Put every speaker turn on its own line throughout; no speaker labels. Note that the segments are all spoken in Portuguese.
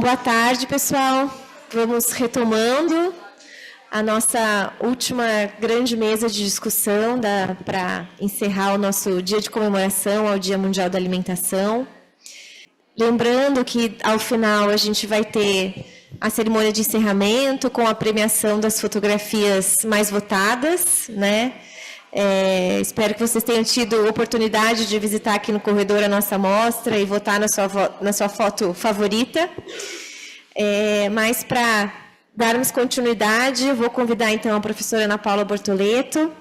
Boa tarde, pessoal. Vamos retomando a nossa última grande mesa de discussão para encerrar o nosso dia de comemoração ao Dia Mundial da Alimentação. Lembrando que, ao final, a gente vai ter a cerimônia de encerramento com a premiação das fotografias mais votadas, né? Espero que vocês tenham tido oportunidade de visitar aqui no corredor a nossa mostra e votar na sua foto favorita. Mas, para darmos continuidade, eu vou convidar, então, a professora Ana Paula Bortoleto,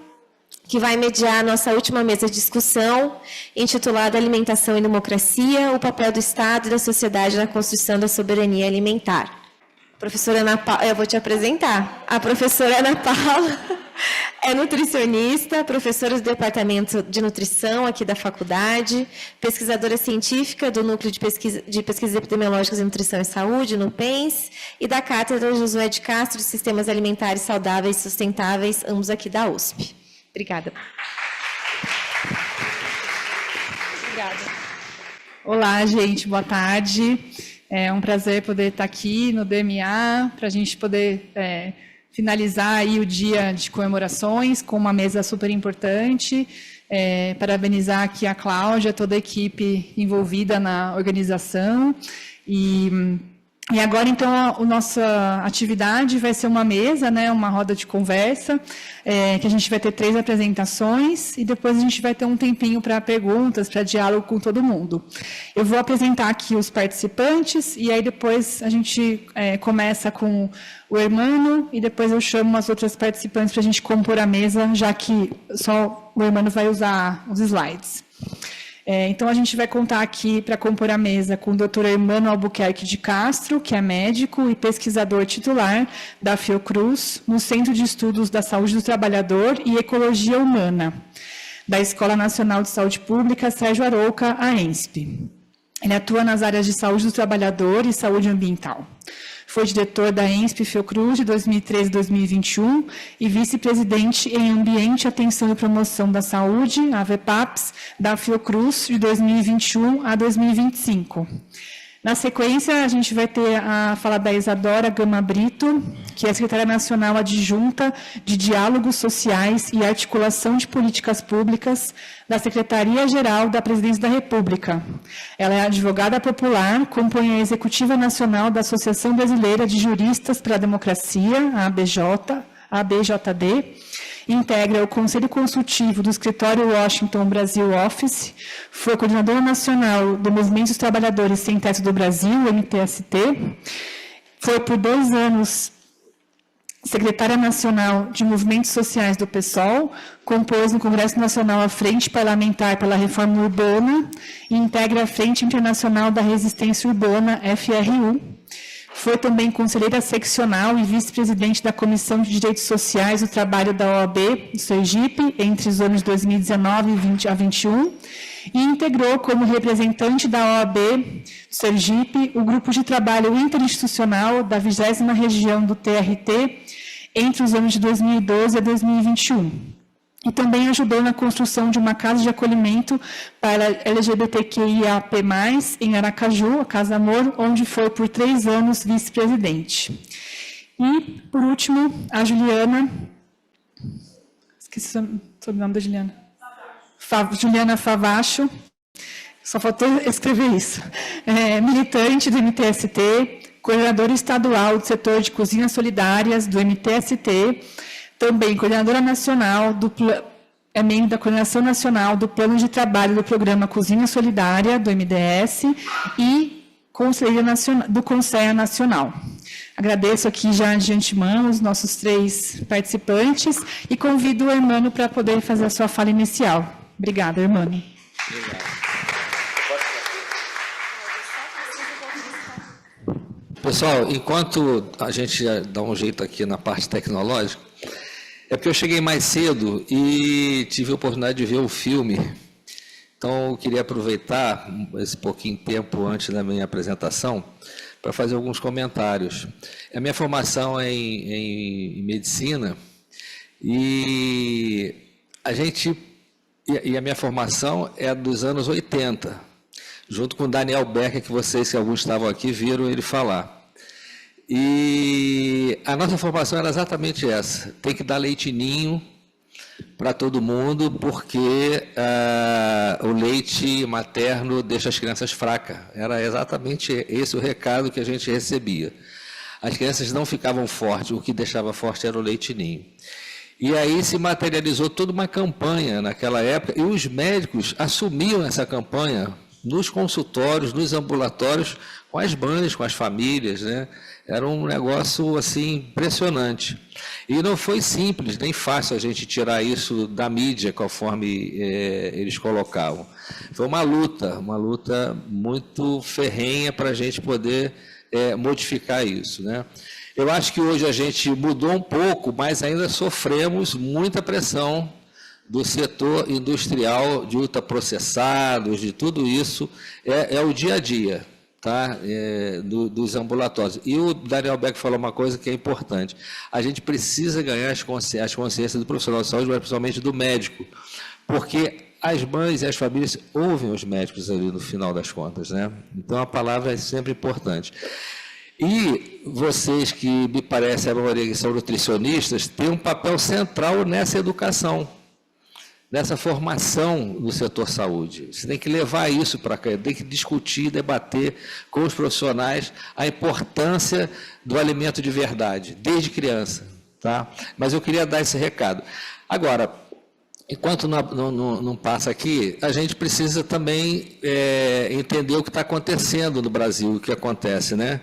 que vai mediar a nossa última mesa de discussão, intitulada Alimentação e Democracia, o papel do Estado e da sociedade na construção da soberania alimentar. Professora Ana Paula, eu vou te apresentar. A professora Ana Paula é nutricionista, professora do Departamento de Nutrição aqui da faculdade, pesquisadora científica do Núcleo de Pesquisas Epidemiológicas em Nutrição e Saúde, no PENS, e da Cátedra Josué de Castro de Sistemas Alimentares Saudáveis e Sustentáveis, ambos aqui da USP. Obrigada.
Obrigada. Olá, gente, boa tarde. É um prazer poder estar aqui no DMA, para a gente poder finalizar aí o dia de comemorações com uma mesa super importante. Parabenizar aqui a Cláudia, toda a equipe envolvida na organização. E agora, então, a nossa atividade vai ser uma mesa, né, uma roda de conversa, que a gente vai ter 3 apresentações e depois a gente vai ter um tempinho para perguntas, para diálogo com todo mundo. Eu vou apresentar aqui os participantes e aí depois a gente começa com o Hermano e depois eu chamo as outras participantes para a gente compor a mesa, já que só o Hermano vai usar os slides. Então, a gente vai contar aqui, para compor a mesa, com o Dr. Hermano Albuquerque de Castro, que é médico e pesquisador titular da Fiocruz, no Centro de Estudos da Saúde do Trabalhador e Ecologia Humana, da Escola Nacional de Saúde Pública Sérgio Arouca, a ENSP. Ele atua nas áreas de saúde do trabalhador e saúde ambiental. Foi diretor da ENSP Fiocruz de 2013 a 2021 e vice-presidente em Ambiente, Atenção e Promoção da Saúde, a VPAPS, da Fiocruz de 2021 a 2025. Na sequência, a gente vai ter a fala da Isadora Gama Brito, que é secretária nacional adjunta de Diálogos Sociais e Articulação de Políticas Públicas da Secretaria-Geral da Presidência da República. Ela é advogada popular, compõe a Executiva Nacional da Associação Brasileira de Juristas pela Democracia, a ABJD, integra o Conselho Consultivo do Escritório Washington Brasil Office, foi coordenadora nacional do Movimento dos Trabalhadores Sem Teto do Brasil, MTST, foi por 2 anos secretária nacional de Movimentos Sociais do PSOL, compôs no Congresso Nacional a Frente Parlamentar pela Reforma Urbana e integra a Frente Internacional da Resistência Urbana, FRU. Foi também conselheira seccional e vice-presidente da Comissão de Direitos Sociais do Trabalho da OAB do Sergipe, entre os anos 2019 a 2021, e integrou como representante da OAB do Sergipe o grupo de trabalho interinstitucional da 20ª região do TRT, entre os anos de 2012 a 2021. E também ajudou na construção de uma casa de acolhimento para LGBTQIAP+, em Aracaju, a Casa Amor, onde foi por 3 anos vice-presidente. E, por último, a Juliana... Esqueci o sobrenome da Juliana. Juliana Favacho. Só faltou escrever isso. Militante do MTST, coordenadora estadual do setor de cozinhas solidárias do MTST, também coordenadora nacional é membro da Coordenação Nacional do Plano de Trabalho do Programa Cozinha Solidária, do MDS, e conselheira do Conselho Nacional. Agradeço aqui já de antemão os nossos 3 participantes e convido o Hermano para poder fazer a sua fala inicial. Obrigada, Hermano.
Obrigado. Pessoal, enquanto a gente dá um jeito aqui na parte tecnológica, é porque eu cheguei mais cedo e tive a oportunidade de ver o filme. Então, eu queria aproveitar esse pouquinho tempo antes da minha apresentação para fazer alguns comentários. A minha formação é em medicina e a minha formação é dos anos 80. junto com o Daniel Becker, que vocês, que alguns estavam aqui, viram ele falar. E a nossa formação era exatamente essa, tem que dar leite ninho para todo mundo, porque o leite materno deixa as crianças fracas. Era exatamente esse o recado que a gente recebia. As crianças não ficavam fortes, o que deixava forte era o leite ninho. E aí se materializou toda uma campanha naquela época, e os médicos assumiam essa campanha nos consultórios, nos ambulatórios, com as mães, com as famílias, né? Era um negócio assim impressionante. E não foi simples, nem fácil a gente tirar isso da mídia, conforme eles colocavam. Foi uma luta muito ferrenha para a gente poder modificar isso, né? Eu acho que hoje a gente mudou um pouco, mas ainda sofremos muita pressão do setor industrial, de ultraprocessados, de tudo isso, é o dia a dia, tá? Dos ambulatórios. E o Daniel Beck falou uma coisa que é importante. A gente precisa ganhar as consciências do profissional de saúde, mas principalmente do médico, porque as mães e as famílias ouvem os médicos ali no final das contas, né? Então a palavra é sempre importante. E vocês que me parece a maioria que são nutricionistas, têm um papel central nessa educação, nessa formação do setor saúde. Você tem que levar isso para cá, tem que discutir, debater com os profissionais a importância do alimento de verdade, desde criança, tá? Mas eu queria dar esse recado. Agora, enquanto não passa aqui, a gente precisa também entender o que está acontecendo no Brasil, o que acontece, né?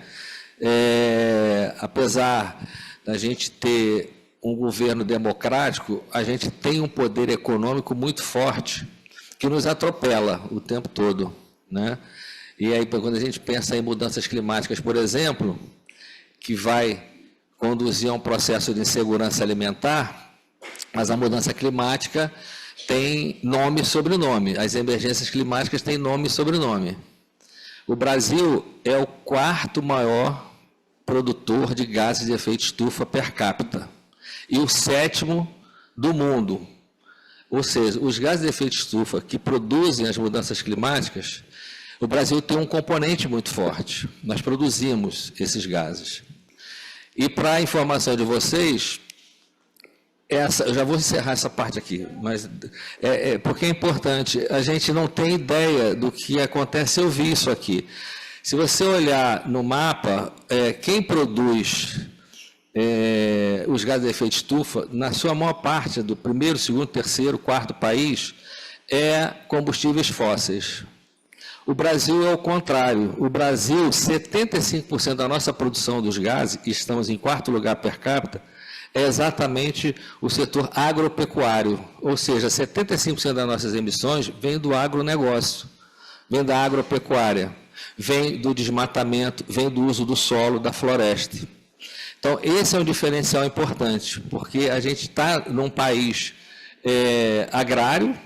Apesar da gente ter um governo democrático, a gente tem um poder econômico muito forte, que nos atropela o tempo todo, né? E aí, quando a gente pensa em mudanças climáticas, por exemplo, que vai conduzir a um processo de insegurança alimentar, mas a mudança climática tem nome e sobrenome, as emergências climáticas têm nome e sobrenome. O Brasil é o quarto maior produtor de gases de efeito estufa per capita e o sétimo do mundo. Ou seja, os gases de efeito estufa que produzem as mudanças climáticas, o Brasil tem um componente muito forte. Nós produzimos esses gases. E para a informação de vocês, eu já vou encerrar essa parte aqui, mas porque é importante, a gente não tem ideia do que acontece. Eu vi isso aqui. Se você olhar no mapa, quem produz os gases de efeito estufa, na sua maior parte, do primeiro, segundo, terceiro, quarto país, é combustíveis fósseis. O Brasil é o contrário. O Brasil, 75% da nossa produção dos gases, e estamos em quarto lugar per capita, é exatamente o setor agropecuário, ou seja, 75% das nossas emissões vem do agronegócio, vem da agropecuária, vem do desmatamento, vem do uso do solo, da floresta. Então, esse é um diferencial importante, porque a gente está num país agrário,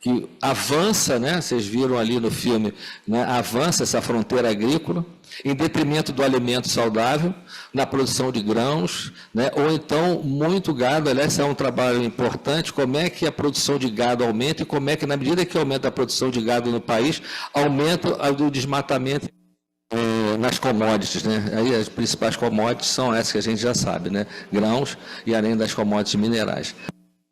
que avança, né, vocês viram ali no filme, né, avança essa fronteira agrícola, em detrimento do alimento saudável, na produção de grãos, né, ou então muito gado. Aliás, é um trabalho importante, como é que a produção de gado aumenta e como é que, na medida que aumenta a produção de gado no país, aumenta o desmatamento nas commodities, né? Aí as principais commodities são essas que a gente já sabe, né, grãos e além das commodities minerais.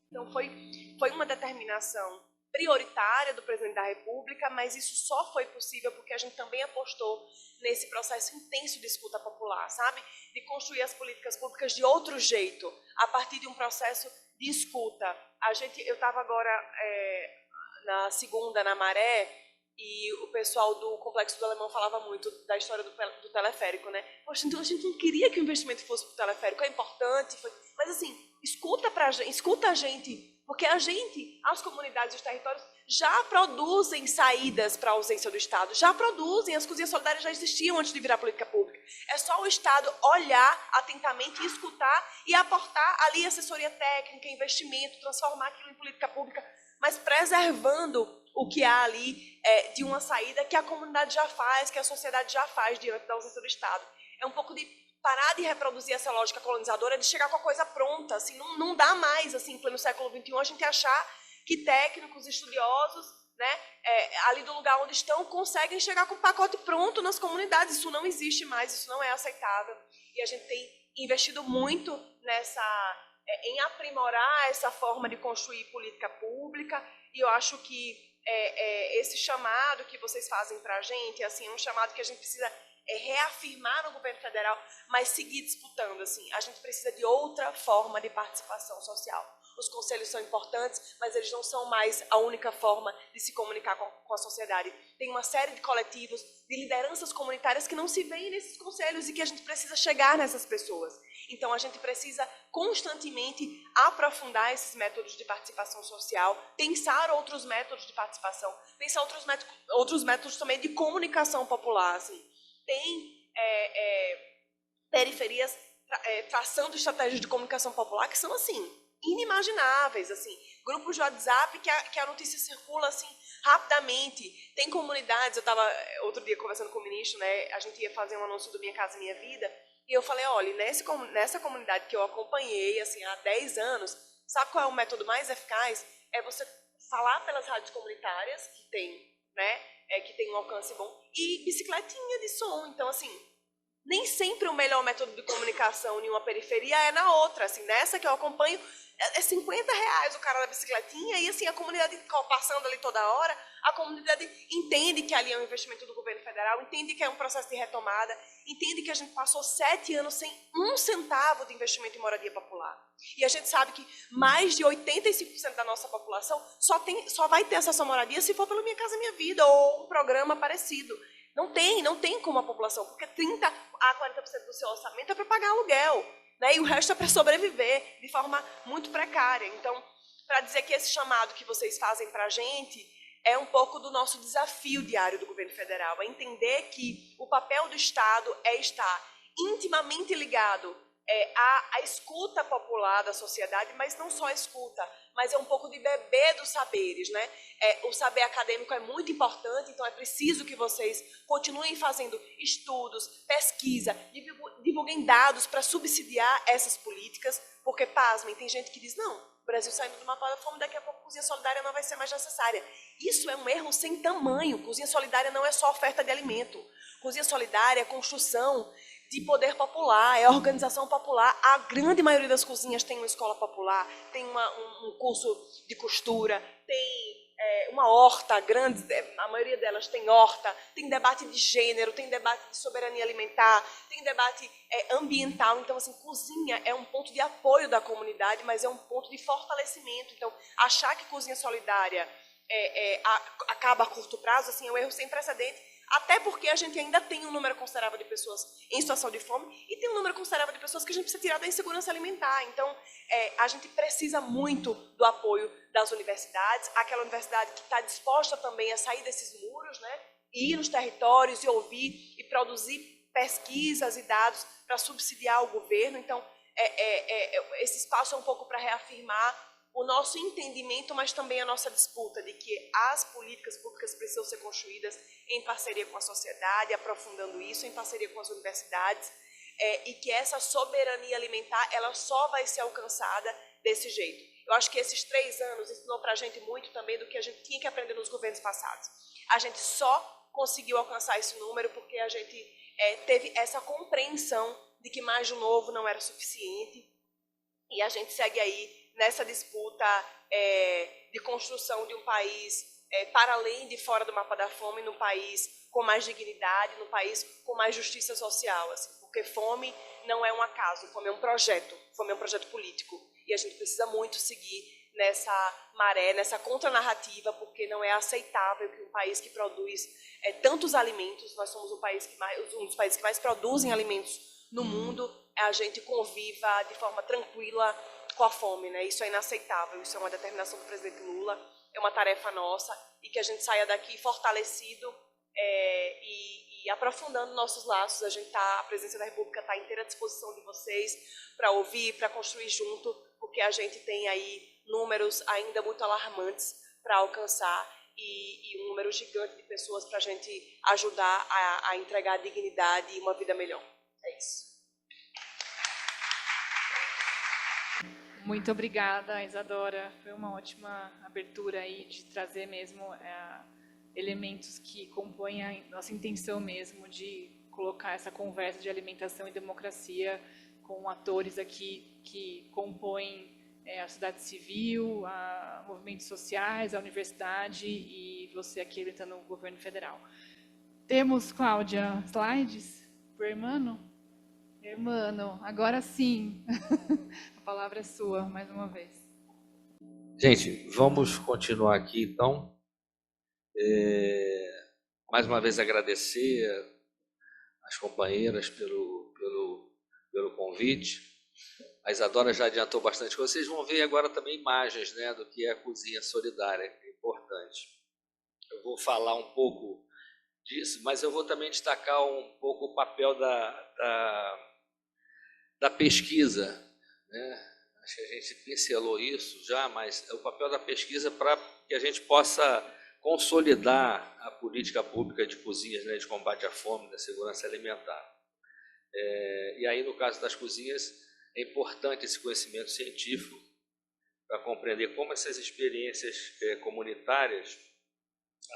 Então foi uma determinação prioritária do presidente da República, mas isso só foi possível porque a gente também apostou nesse processo intenso de escuta popular, sabe? De construir as políticas públicas de outro jeito, a partir de um processo de escuta. Eu estava agora na segunda, na Maré, e o pessoal do Complexo do Alemão falava muito da história do teleférico, né? Poxa, então a gente não queria que o investimento fosse para o teleférico, é importante, mas assim, escuta a gente, porque as comunidades e os territórios já produzem saídas para a ausência do Estado, já produzem, as cozinhas solidárias já existiam antes de virar política pública. É só o Estado olhar atentamente, escutar e aportar ali assessoria técnica, investimento, transformar aquilo em política pública, mas preservando o que há ali de uma saída que a comunidade já faz, que a sociedade já faz diante da ausência do Estado. É um pouco de parar de reproduzir essa lógica colonizadora, de chegar com a coisa pronta. Assim, não dá mais, assim, em pleno século XXI, a gente achar que técnicos, estudiosos, né, ali do lugar onde estão, conseguem chegar com o pacote pronto nas comunidades. Isso não existe mais, isso não é aceitável. E a gente tem investido muito em aprimorar essa forma de construir política pública, e eu acho que esse chamado que vocês fazem para a gente, assim, é um chamado que a gente precisa reafirmar no governo federal, mas seguir disputando. Assim, a gente precisa de outra forma de participação social. Os conselhos são importantes, mas eles não são mais a única forma de se comunicar com a sociedade. Tem uma série de coletivos, de lideranças comunitárias que não se veem nesses conselhos e que a gente precisa chegar nessas pessoas. Então, a gente precisa constantemente aprofundar esses métodos de participação social, pensar outros métodos de participação, pensar outros métodos também de comunicação popular. Assim. Tem periferias traçando estratégias de comunicação popular que são, assim, inimagináveis, assim, grupos de WhatsApp que a notícia circula assim rapidamente. Tem comunidades, eu estava outro dia conversando com o ministro, né, a gente ia fazer um anúncio do Minha Casa Minha Vida, e eu falei, olha, nessa comunidade que eu acompanhei assim há 10 anos, sabe qual é o método mais eficaz? É você falar pelas rádios comunitárias que tem, né, que tem um alcance bom, e bicicletinha de som. Então, assim, nem sempre o melhor método de comunicação em uma periferia é na outra. Assim, nessa que eu acompanho, é R$50 o cara da bicicletinha, e assim, a comunidade passando ali toda hora, a comunidade entende que ali é um investimento do governo federal, entende que é um processo de retomada, entende que a gente passou 7 anos sem um centavo de investimento em moradia popular. E a gente sabe que mais de 85% da nossa população só vai ter acesso à moradia se for pelo Minha Casa Minha Vida ou um programa parecido. Não tem como a população, porque 30% a 40% do seu orçamento é para pagar aluguel, né? E o resto é para sobreviver de forma muito precária. Então, para dizer que esse chamado que vocês fazem para a gente é um pouco do nosso desafio diário do governo federal, é entender que o papel do Estado é estar intimamente ligado à escuta popular da sociedade, mas não só a escuta, mas é um pouco de beber dos saberes, né? O saber acadêmico é muito importante, então é preciso que vocês continuem fazendo estudos, pesquisa, divulguem dados para subsidiar essas políticas, porque, pasmem, tem gente que diz, não, o Brasil saindo do mapa da fome, daqui a pouco a cozinha solidária não vai ser mais necessária. Isso é um erro sem tamanho. Cozinha solidária não é só oferta de alimento. Cozinha solidária é construção de poder popular, é organização popular. A grande maioria das cozinhas tem uma escola popular, tem um curso de costura, tem uma horta grande, a maioria delas tem horta, tem debate de gênero, tem debate de soberania alimentar, tem debate ambiental. Então, assim, cozinha é um ponto de apoio da comunidade, mas é um ponto de fortalecimento. Então, achar que cozinha solidária acaba a curto prazo, assim, é um erro sem precedente. Até porque a gente ainda tem um número considerável de pessoas em situação de fome e tem um número considerável de pessoas que a gente precisa tirar da insegurança alimentar. Então, a gente precisa muito do apoio das universidades, aquela universidade que está disposta também a sair desses muros, né, ir nos territórios e ouvir e produzir pesquisas e dados para subsidiar o governo. Então, esse espaço é um pouco para reafirmar o nosso entendimento, mas também a nossa disputa de que as políticas públicas precisam ser construídas em parceria com a sociedade, aprofundando isso, em parceria com as universidades, e que essa soberania alimentar ela só vai ser alcançada desse jeito. Eu acho que esses 3 anos ensinou para a gente muito também do que a gente tinha que aprender nos governos passados. A gente só conseguiu alcançar esse número porque a gente teve essa compreensão de que mais de um novo não era suficiente, e a gente segue aí nessa disputa de construção de um país para além de fora do mapa da fome, num país com mais dignidade, num país com mais justiça social, assim, porque fome não é um acaso, fome é um projeto político, e a gente precisa muito seguir nessa maré, nessa contranarrativa, porque não é aceitável que um país que produz tantos alimentos, nós somos um dos países que mais produzem alimentos no mundo, a gente conviva de forma tranquila com a fome, né? Isso é inaceitável, isso é uma determinação do presidente Lula, é uma tarefa nossa, e que a gente saia daqui fortalecido e aprofundando nossos laços. A presidência da República está à inteira disposição de vocês para ouvir, para construir junto, porque a gente tem aí números ainda muito alarmantes para alcançar e um número gigante de pessoas para a gente ajudar a entregar dignidade e uma vida melhor. É isso.
Muito obrigada, Isadora. Foi uma ótima abertura aí de trazer mesmo elementos que compõem a nossa intenção mesmo de colocar essa conversa de alimentação e democracia com atores aqui que compõem a sociedade civil, movimentos sociais, a universidade e você aqui representando o governo federal. Temos, Cláudia, slides por Hermano? Hermano, agora sim. A palavra é sua, mais uma vez.
Gente, vamos continuar aqui, então. Mais uma vez agradecer às companheiras pelo convite. A Isadora já adiantou bastante coisa. Vocês vão ver agora também imagens, né, do que é a cozinha solidária, que é importante. Eu vou falar um pouco disso, mas eu vou também destacar um pouco o papel da pesquisa, né? Acho que a gente pincelou isso já, mas é o papel da pesquisa para que a gente possa consolidar a política pública de cozinhas, né, de combate à fome, da segurança alimentar. E aí, no caso das cozinhas, é importante esse conhecimento científico para compreender como essas experiências comunitárias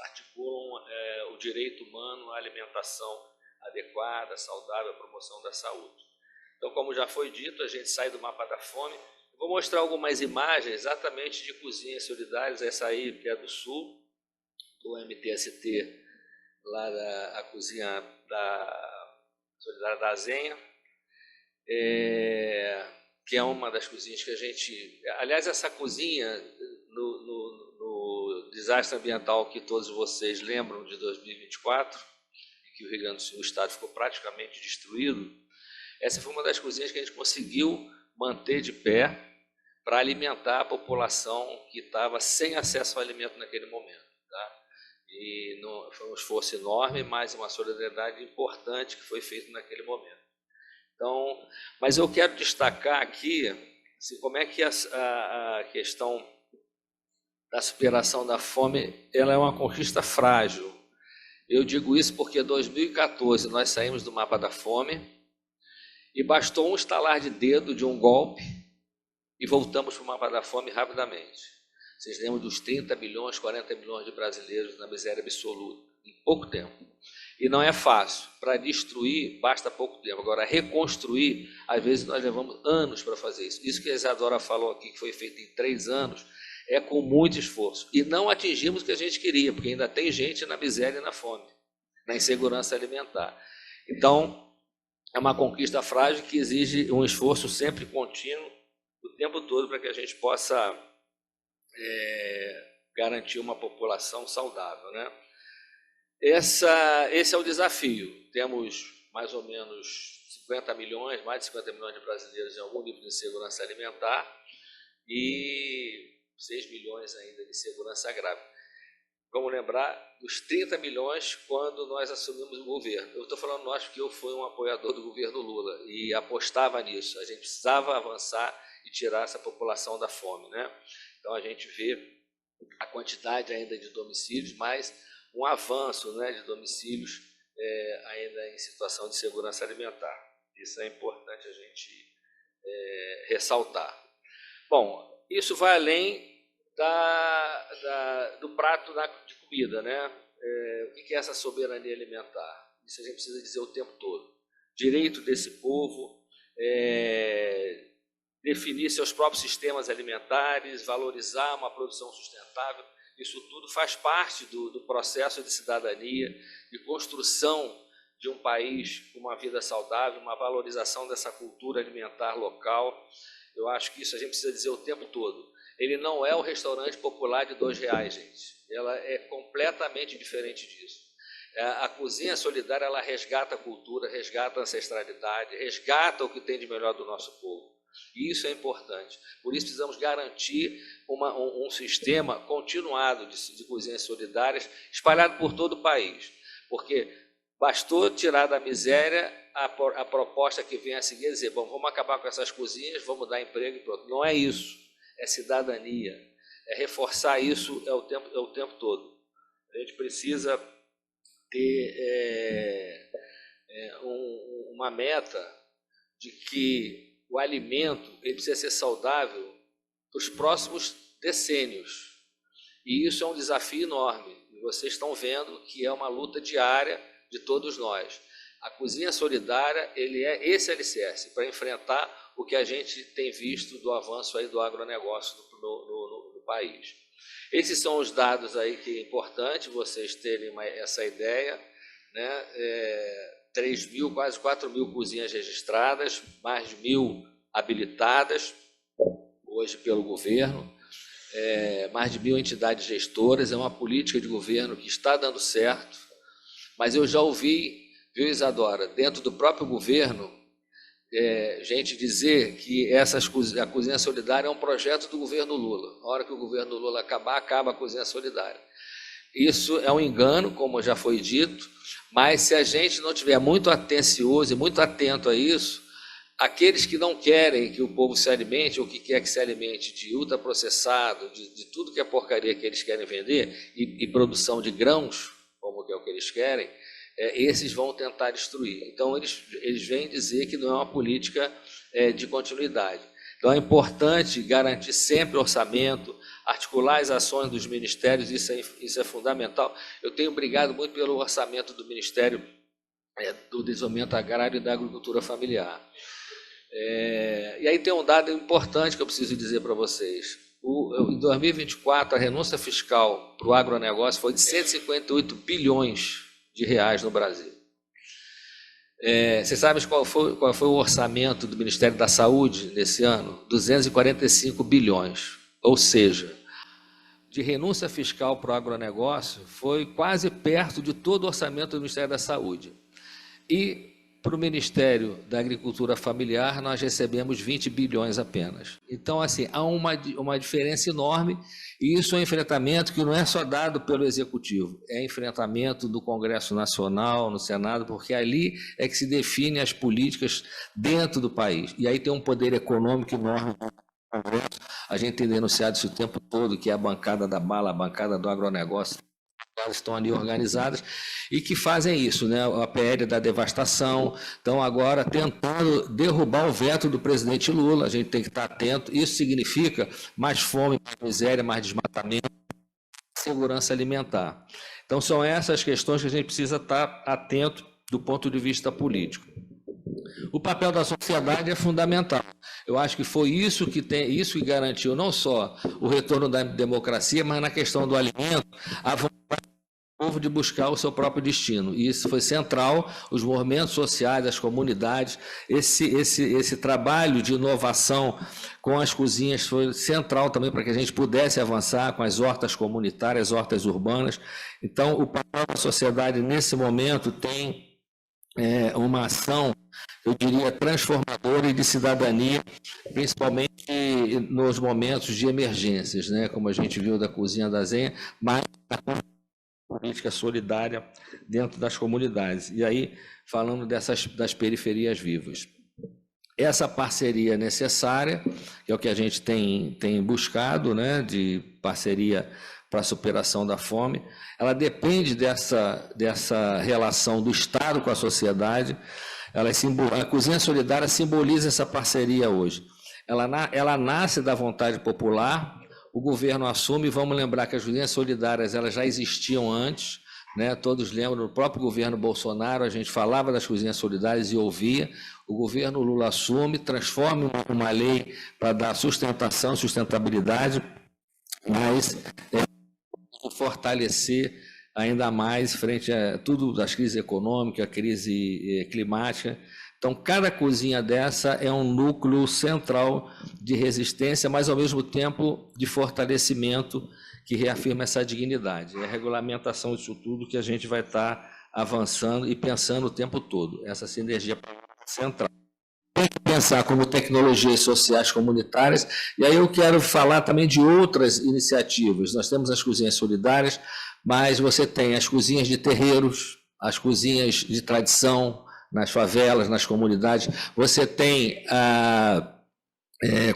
articulam o direito humano à alimentação adequada, saudável, à promoção da saúde. Então, como já foi dito, a gente sai do mapa da fome. Eu vou mostrar algumas imagens exatamente de cozinhas solidárias, essa aí que é do Sul, do MTST, lá a cozinha solidária da Azenha, que é uma das cozinhas que a gente... Aliás, essa cozinha, no desastre ambiental que todos vocês lembram de 2024, que o Rio Grande do Sul, o estado ficou praticamente destruído, essa foi uma das cozinhas que a gente conseguiu manter de pé para alimentar a população que estava sem acesso ao alimento naquele momento. Tá? E foi um esforço enorme, mas uma solidariedade importante que foi feita naquele momento. Então, mas eu quero destacar aqui como é que a questão da superação da fome ela é uma conquista frágil. Eu digo isso porque em 2014 nós saímos do mapa da fome e bastou um estalar de dedo de um golpe e voltamos para o mapa da fome rapidamente. Vocês lembram dos 30 milhões, 40 milhões de brasileiros na miséria absoluta, em pouco tempo. E não é fácil. Para destruir, basta pouco tempo. Agora, reconstruir, às vezes nós levamos anos para fazer isso. Isso que a Isadora falou aqui, que foi feito em 3 anos, é com muito esforço. E não atingimos o que a gente queria, porque ainda tem gente na miséria e na fome, na insegurança alimentar. Então, é uma conquista frágil que exige um esforço sempre contínuo, o tempo todo, para que a gente possa garantir uma população saudável, né? Esse é o desafio. Temos mais ou menos 50 milhões, mais de 50 milhões de brasileiros em algum nível de insegurança alimentar e 6 milhões ainda de insegurança grave. Vamos lembrar dos 30 milhões quando nós assumimos o governo. Eu estou falando nós porque eu fui um apoiador do governo Lula e apostava nisso. A gente precisava avançar e tirar essa população da fome, né? Então a gente vê a quantidade ainda de domicílios, mas um avanço, né, de domicílios ainda em situação de segurança alimentar. Isso é importante a gente ressaltar. Bom, isso vai além do prato de comida, né? O que é essa soberania alimentar? Isso a gente precisa dizer o tempo todo. Direito desse povo, definir seus próprios sistemas alimentares, valorizar uma produção sustentável. Isso tudo faz parte do processo de cidadania, de construção de um país com uma vida saudável, uma valorização dessa cultura alimentar local. Eu acho que isso a gente precisa dizer o tempo todo. Ele não é o restaurante popular de R$2, gente. Ela é completamente diferente disso. A cozinha solidária, ela resgata a cultura, resgata a ancestralidade, resgata o que tem de melhor do nosso povo. E isso é importante. Por isso precisamos garantir um sistema continuado de cozinhas solidárias espalhado por todo o país. Porque bastou tirar da miséria a proposta que vem a seguir, dizer, bom, vamos acabar com essas cozinhas, vamos dar emprego e pronto. Não é isso. É cidadania. É reforçar isso o tempo todo. A gente precisa ter uma meta de que o alimento ele precisa ser saudável para os próximos decênios. E isso é um desafio enorme. E vocês estão vendo que é uma luta diária de todos nós. A cozinha solidária, ele é esse alicerce para enfrentar o que a gente tem visto do avanço aí do agronegócio no país. Esses são os dados aí que é importante vocês terem essa ideia, né? 3.000, quase 4.000 cozinhas registradas, mais de 1.000 habilitadas hoje pelo governo, mais de 1.000 entidades gestoras. É uma política de governo que está dando certo, mas eu já ouvi, viu, Isadora, dentro do próprio governo, gente dizer que a cozinha solidária é um projeto do governo Lula. A hora que o governo Lula acabar, acaba a cozinha solidária. Isso é um engano, como já foi dito, mas se a gente não tiver muito atencioso e muito atento a isso, aqueles que não querem que o povo se alimente, ou que quer que se alimente de ultraprocessado, de tudo que é porcaria que eles querem vender, e produção de grãos, como que é o que eles querem, esses vão tentar destruir. Então, eles vêm dizer que não é uma política de continuidade. Então, é importante garantir sempre orçamento, articular as ações dos ministérios, isso é fundamental. Eu tenho brigado muito pelo orçamento do Ministério do Desenvolvimento Agrário e da Agricultura Familiar. E aí tem um dado importante que eu preciso dizer para vocês. Em 2024, a renúncia fiscal para o agronegócio foi de 158 bilhões de reais no Brasil. Vocês sabem qual foi o orçamento do Ministério da Saúde nesse ano? 245 bilhões. Ou seja, de renúncia fiscal para o agronegócio foi quase perto de todo o orçamento do Ministério da Saúde. E para o Ministério da Agricultura Familiar, nós recebemos 20 bilhões apenas. Então, assim, há uma diferença enorme, e isso é um enfrentamento que não é só dado pelo Executivo, é enfrentamento do Congresso Nacional, no Senado, porque ali é que se definem as políticas dentro do país. E aí tem um poder econômico enorme. A gente tem denunciado isso o tempo todo, que é a bancada da bala, a bancada do agronegócio, elas estão ali organizadas e que fazem isso, né? A PL da devastação, estão agora tentando derrubar o veto do presidente Lula. A gente tem que estar atento. Isso significa mais fome, mais miséria, mais desmatamento, segurança alimentar. Então, são essas questões que a gente precisa estar atento do ponto de vista político. O papel da sociedade é fundamental. Eu acho que foi isso que garantiu não só o retorno da democracia, mas na questão do alimento, a vontade do povo de buscar o seu próprio destino. E isso foi central, os movimentos sociais, as comunidades, esse trabalho de inovação com as cozinhas foi central também para que a gente pudesse avançar com as hortas comunitárias, hortas urbanas. Então, o papel da sociedade nesse momento tem uma ação, eu diria, transformadora e de cidadania, principalmente nos momentos de emergências, né? Como a gente viu da Cozinha da Zenha, mas a política solidária dentro das comunidades. E aí, falando das periferias vivas. Essa parceria necessária, que é o que a gente tem buscado, né? De parceria para a superação da fome, ela depende dessa relação do Estado com a sociedade. A Cozinha Solidária simboliza essa parceria hoje. Ela nasce da vontade popular, o governo assume. Vamos lembrar que as cozinhas solidárias elas já existiam antes, né? Todos lembram, no próprio governo Bolsonaro, a gente falava das cozinhas solidárias e ouvia. O governo Lula assume, transforma uma lei para dar sustentação, sustentabilidade, mas fortalecer ainda mais frente a tudo das crises econômicas, a crise climática. Então, cada cozinha dessa é um núcleo central de resistência, mas, ao mesmo tempo, de fortalecimento que reafirma essa dignidade. É a regulamentação disso tudo que a gente vai estar avançando e pensando o tempo todo, essa sinergia central. Tem que pensar como tecnologias sociais comunitárias, e aí eu quero falar também de outras iniciativas. Nós temos as cozinhas solidárias, mas você tem as cozinhas de terreiros, as cozinhas de tradição nas favelas, nas comunidades, você tem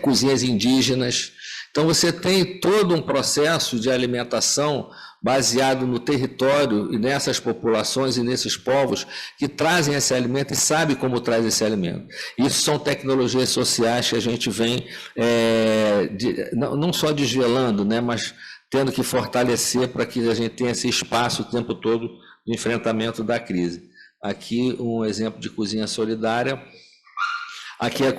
cozinhas indígenas. Então, você tem todo um processo de alimentação baseado no território e nessas populações e nesses povos que trazem esse alimento e sabem como traz esse alimento. Isso são tecnologias sociais que a gente vem não só desvelando, né, mas tendo que fortalecer para que a gente tenha esse espaço o tempo todo de enfrentamento da crise. Aqui um exemplo de cozinha solidária. Aqui é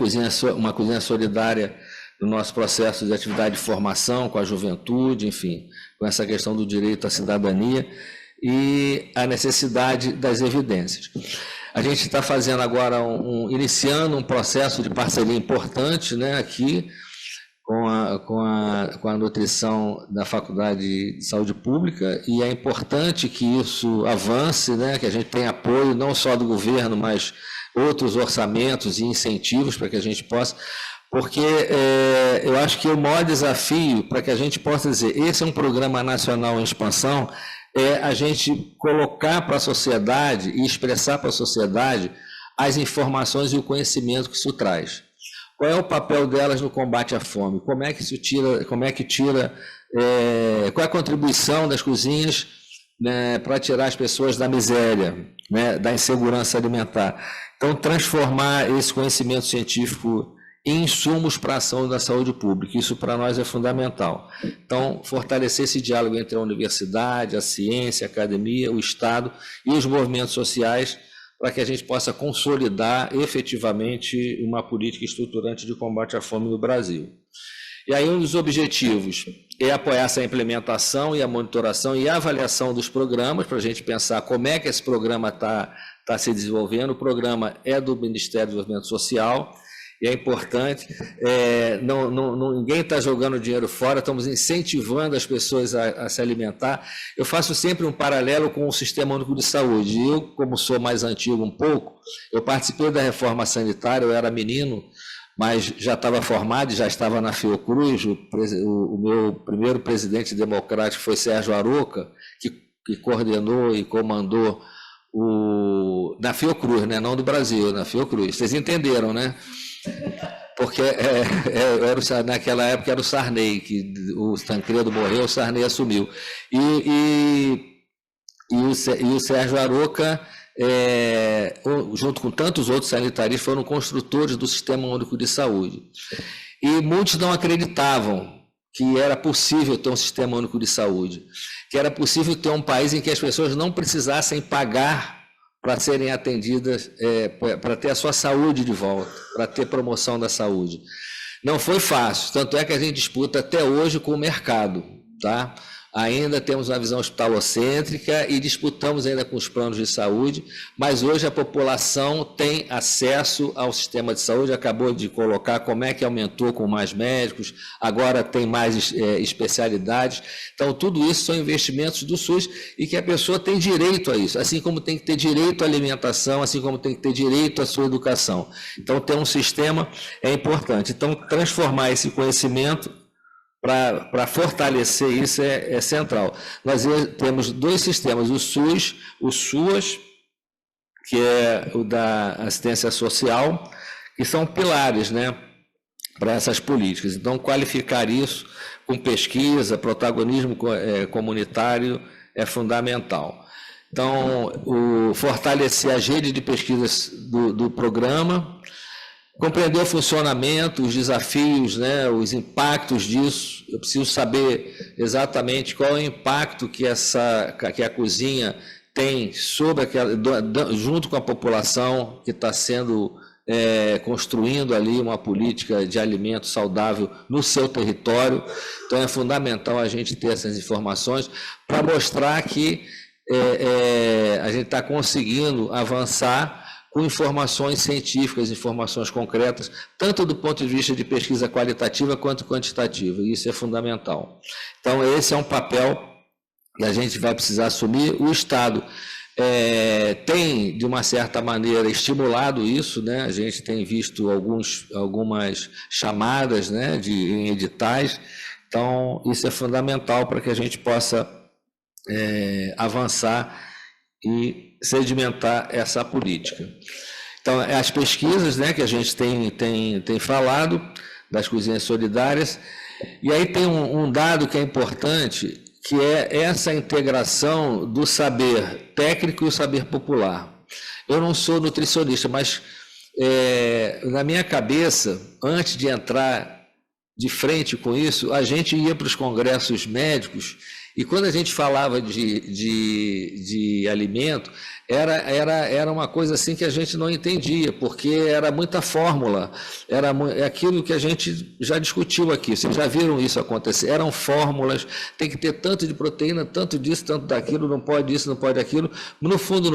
uma cozinha solidária no nosso processo de atividade de formação com a juventude, enfim, com essa questão do direito à cidadania e a necessidade das evidências. A gente está fazendo agora, iniciando um processo de parceria importante, né, aqui, com a nutrição da Faculdade de Saúde Pública, e é importante que isso avance, né, que a gente tenha apoio não só do governo, mas outros orçamentos e incentivos para que a gente possa, porque eu acho que o maior desafio para que a gente possa dizer, esse é um programa nacional em expansão, é a gente colocar para a sociedade e expressar para a sociedade as informações e o conhecimento que isso traz. Qual é o papel delas no combate à fome? Qual é a contribuição das cozinhas, né, para tirar as pessoas da miséria, né, da insegurança alimentar? Então, transformar esse conhecimento científico em insumos para a ação da saúde pública, isso para nós é fundamental. Então, fortalecer esse diálogo entre a universidade, a ciência, a academia, o Estado e os movimentos sociais, para que a gente possa consolidar efetivamente uma política estruturante de combate à fome no Brasil. E aí um dos objetivos é apoiar essa implementação e a monitoração e a avaliação dos programas, para a gente pensar como é que esse programa está se desenvolvendo. O programa é do Ministério do Desenvolvimento Social, e é importante, ninguém está jogando dinheiro fora, estamos incentivando as pessoas a se alimentar. Eu faço sempre um paralelo com o Sistema Único de Saúde. Eu, como sou mais antigo um pouco, eu participei da reforma sanitária, eu era menino, mas já estava formado e já estava na Fiocruz. O meu primeiro presidente democrático foi Sérgio Aroca, que coordenou e comandou na Fiocruz, né? Não do Brasil, na Fiocruz. Vocês entenderam, né? Porque naquela época era o Sarney, que o Tancredo morreu, o Sarney assumiu. E o Sérgio Aroca, junto com tantos outros sanitaristas, foram construtores do Sistema Único de Saúde. E muitos não acreditavam que era possível ter um Sistema Único de Saúde, que era possível ter um país em que as pessoas não precisassem pagar para serem atendidas, para ter a sua saúde de volta, para ter promoção da saúde. Não foi fácil, tanto é que a gente disputa até hoje com o mercado, tá? Ainda temos uma visão hospitalocêntrica e disputamos ainda com os planos de saúde, mas hoje a população tem acesso ao sistema de saúde, acabou de colocar como é que aumentou com mais médicos, agora tem mais especialidades. Então, tudo isso são investimentos do SUS e que a pessoa tem direito a isso, assim como tem que ter direito à alimentação, assim como tem que ter direito à sua educação. Então, ter um sistema é importante. Então, transformar esse conhecimento para fortalecer isso é central. Nós temos dois sistemas, o SUS, o SUAS, que é o da assistência social, que são pilares, né, para essas políticas. Então, qualificar isso com pesquisa, protagonismo comunitário é fundamental. Então, fortalecer as redes de pesquisas do programa, compreender o funcionamento, os desafios, né, os impactos disso. Eu preciso saber exatamente qual é o impacto que a cozinha tem sobre junto com a população que está sendo construindo ali uma política de alimento saudável no seu território. Então é fundamental a gente ter essas informações para mostrar que a gente está conseguindo avançar com informações científicas, informações concretas, tanto do ponto de vista de pesquisa qualitativa quanto quantitativa, e isso é fundamental. Então, esse é um papel que a gente vai precisar assumir. O Estado tem, de uma certa maneira, estimulado isso, né? A gente tem visto algumas chamadas, né, em editais. Então, isso é fundamental para que a gente possa avançar e sedimentar essa política. Então, as pesquisas, né, que a gente tem falado, das cozinhas solidárias. E aí tem um dado que é importante, que é essa integração do saber técnico e o saber popular. Eu não sou nutricionista, mas na minha cabeça, antes de entrar de frente com isso, a gente ia para os congressos médicos e quando a gente falava de alimento, era uma coisa assim que a gente não entendia, porque era muita fórmula, era aquilo que a gente já discutiu aqui, vocês já viram isso acontecer, eram fórmulas, tem que ter tanto de proteína, tanto disso, tanto daquilo, não pode isso, não pode aquilo. No fundo,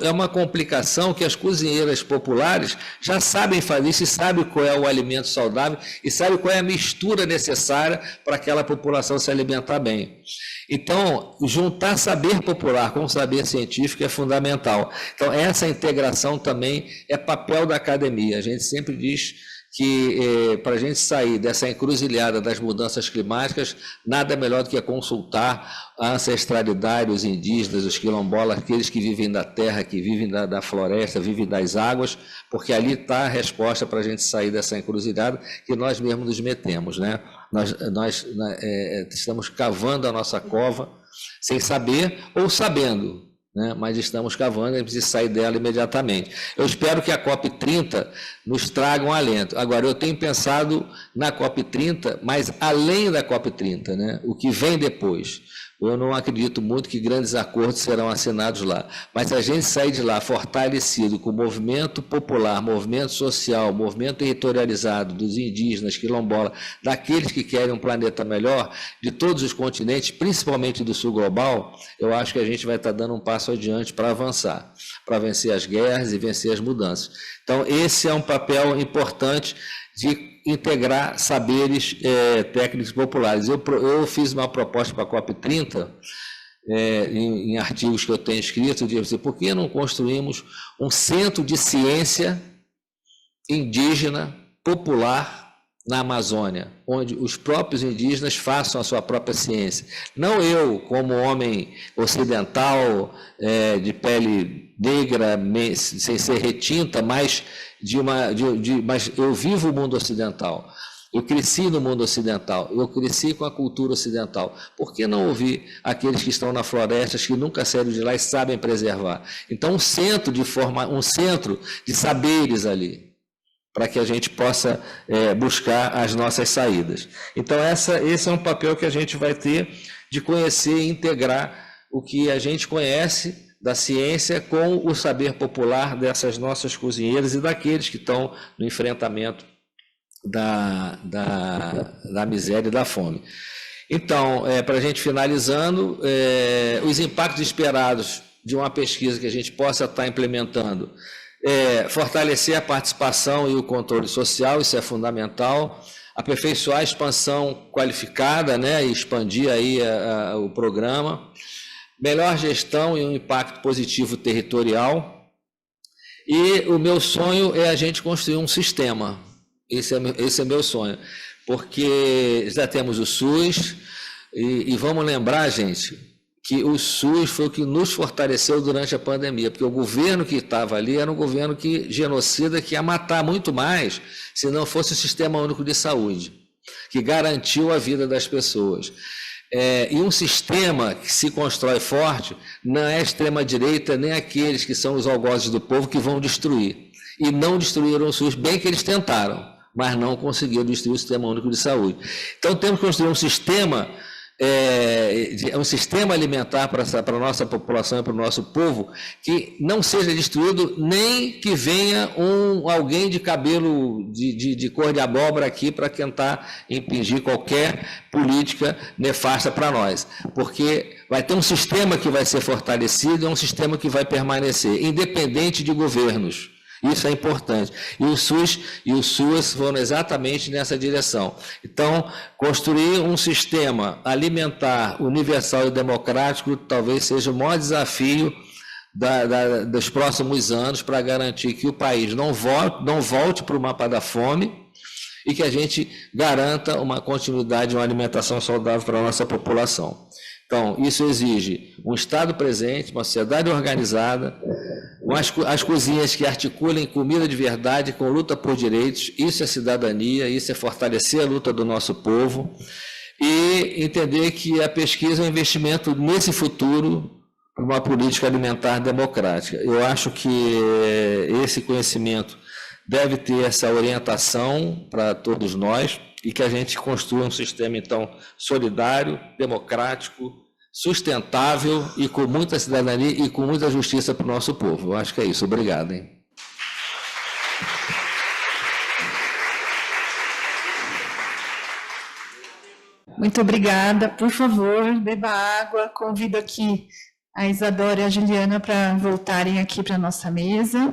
é uma complicação que as cozinheiras populares já sabem fazer isso, e sabem qual é o alimento saudável, e sabem qual é a mistura necessária para aquela população se alimentar bem. Então, juntar saber popular com saber científico é fundamental. Então, essa integração também é papel da academia. A gente sempre diz que para a gente sair dessa encruzilhada das mudanças climáticas, nada melhor do que consultar a ancestralidade, os indígenas, os quilombolas, aqueles que vivem da terra, que vivem da floresta, vivem das águas, porque ali está a resposta para a gente sair dessa encruzilhada que nós mesmos nos metemos, né? Nós estamos cavando a nossa cova sem saber ou sabendo, né? Mas estamos cavando e precisa sair dela imediatamente. Eu espero que a COP30 nos traga um alento. Agora, eu tenho pensado na COP30, mas além da COP30, né? O que vem depois. Eu não acredito muito que grandes acordos serão assinados lá, mas se a gente sair de lá fortalecido com o movimento popular, movimento social, movimento territorializado dos indígenas, quilombolas, daqueles que querem um planeta melhor, de todos os continentes, principalmente do sul global, eu acho que a gente vai estar dando um passo adiante para avançar, para vencer as guerras e vencer as mudanças. Então, esse é um papel importante de integrar saberes técnicos populares. Eu fiz uma proposta para a COP30, em artigos que eu tenho escrito, de dizer, por que não construímos um centro de ciência indígena popular na Amazônia, onde os próprios indígenas façam a sua própria ciência. Não eu, como homem ocidental, de pele negra, sem ser retinta, mas mas eu vivo o mundo ocidental. Eu cresci no mundo ocidental, eu cresci com a cultura ocidental. Por que não ouvir aqueles que estão na floresta, que nunca saíram de lá e sabem preservar? Então, um centro de saberes ali, para que a gente possa buscar as nossas saídas. Então, esse é um papel que a gente vai ter de conhecer e integrar o que a gente conhece da ciência com o saber popular dessas nossas cozinheiras e daqueles que estão no enfrentamento da miséria e da fome. Então, para a gente finalizando, os impactos esperados de uma pesquisa que a gente possa estar implementando, fortalecer a participação e o controle social, isso é fundamental, aperfeiçoar a expansão qualificada, né, e expandir aí o programa, melhor gestão e um impacto positivo territorial. E o meu sonho é a gente construir um sistema. Esse é meu sonho. Porque já temos o SUS, e vamos lembrar, gente, que o SUS foi o que nos fortaleceu durante a pandemia, porque o governo que estava ali era um governo genocida, que ia matar muito mais se não fosse o Sistema Único de Saúde, que garantiu a vida das pessoas. E um sistema que se constrói forte não é a extrema-direita nem aqueles que são os algozes do povo que vão destruir. E não destruíram o SUS, bem que eles tentaram, mas não conseguiram destruir o Sistema Único de Saúde. Então temos que construir um sistema alimentar para a nossa população e para o nosso povo que não seja destruído, nem que venha alguém de cabelo de cor de abóbora aqui para tentar impingir qualquer política nefasta para nós, porque vai ter um sistema que vai ser fortalecido, é um sistema que vai permanecer, independente de governos. Isso é importante. E o SUS e o SUAS foram exatamente nessa direção. Então, construir um sistema alimentar universal e democrático talvez seja o maior desafio dos próximos anos para garantir que o país não volte para o mapa da fome e que a gente garanta uma continuidade de uma alimentação saudável para a nossa população. Então, isso exige um Estado presente, uma sociedade organizada, as cozinhas que articulem comida de verdade com luta por direitos. Isso é cidadania, isso é fortalecer a luta do nosso povo e entender que a pesquisa é um investimento nesse futuro para uma política alimentar democrática. Eu acho que esse conhecimento deve ter essa orientação para todos nós e que a gente construa um sistema, então, solidário, democrático, sustentável e com muita cidadania e com muita justiça para o nosso povo. Eu acho que é isso. Obrigado, hein?
Muito obrigada. Por favor, beba água. Convido aqui a Isadora e a Juliana para voltarem aqui para a nossa mesa.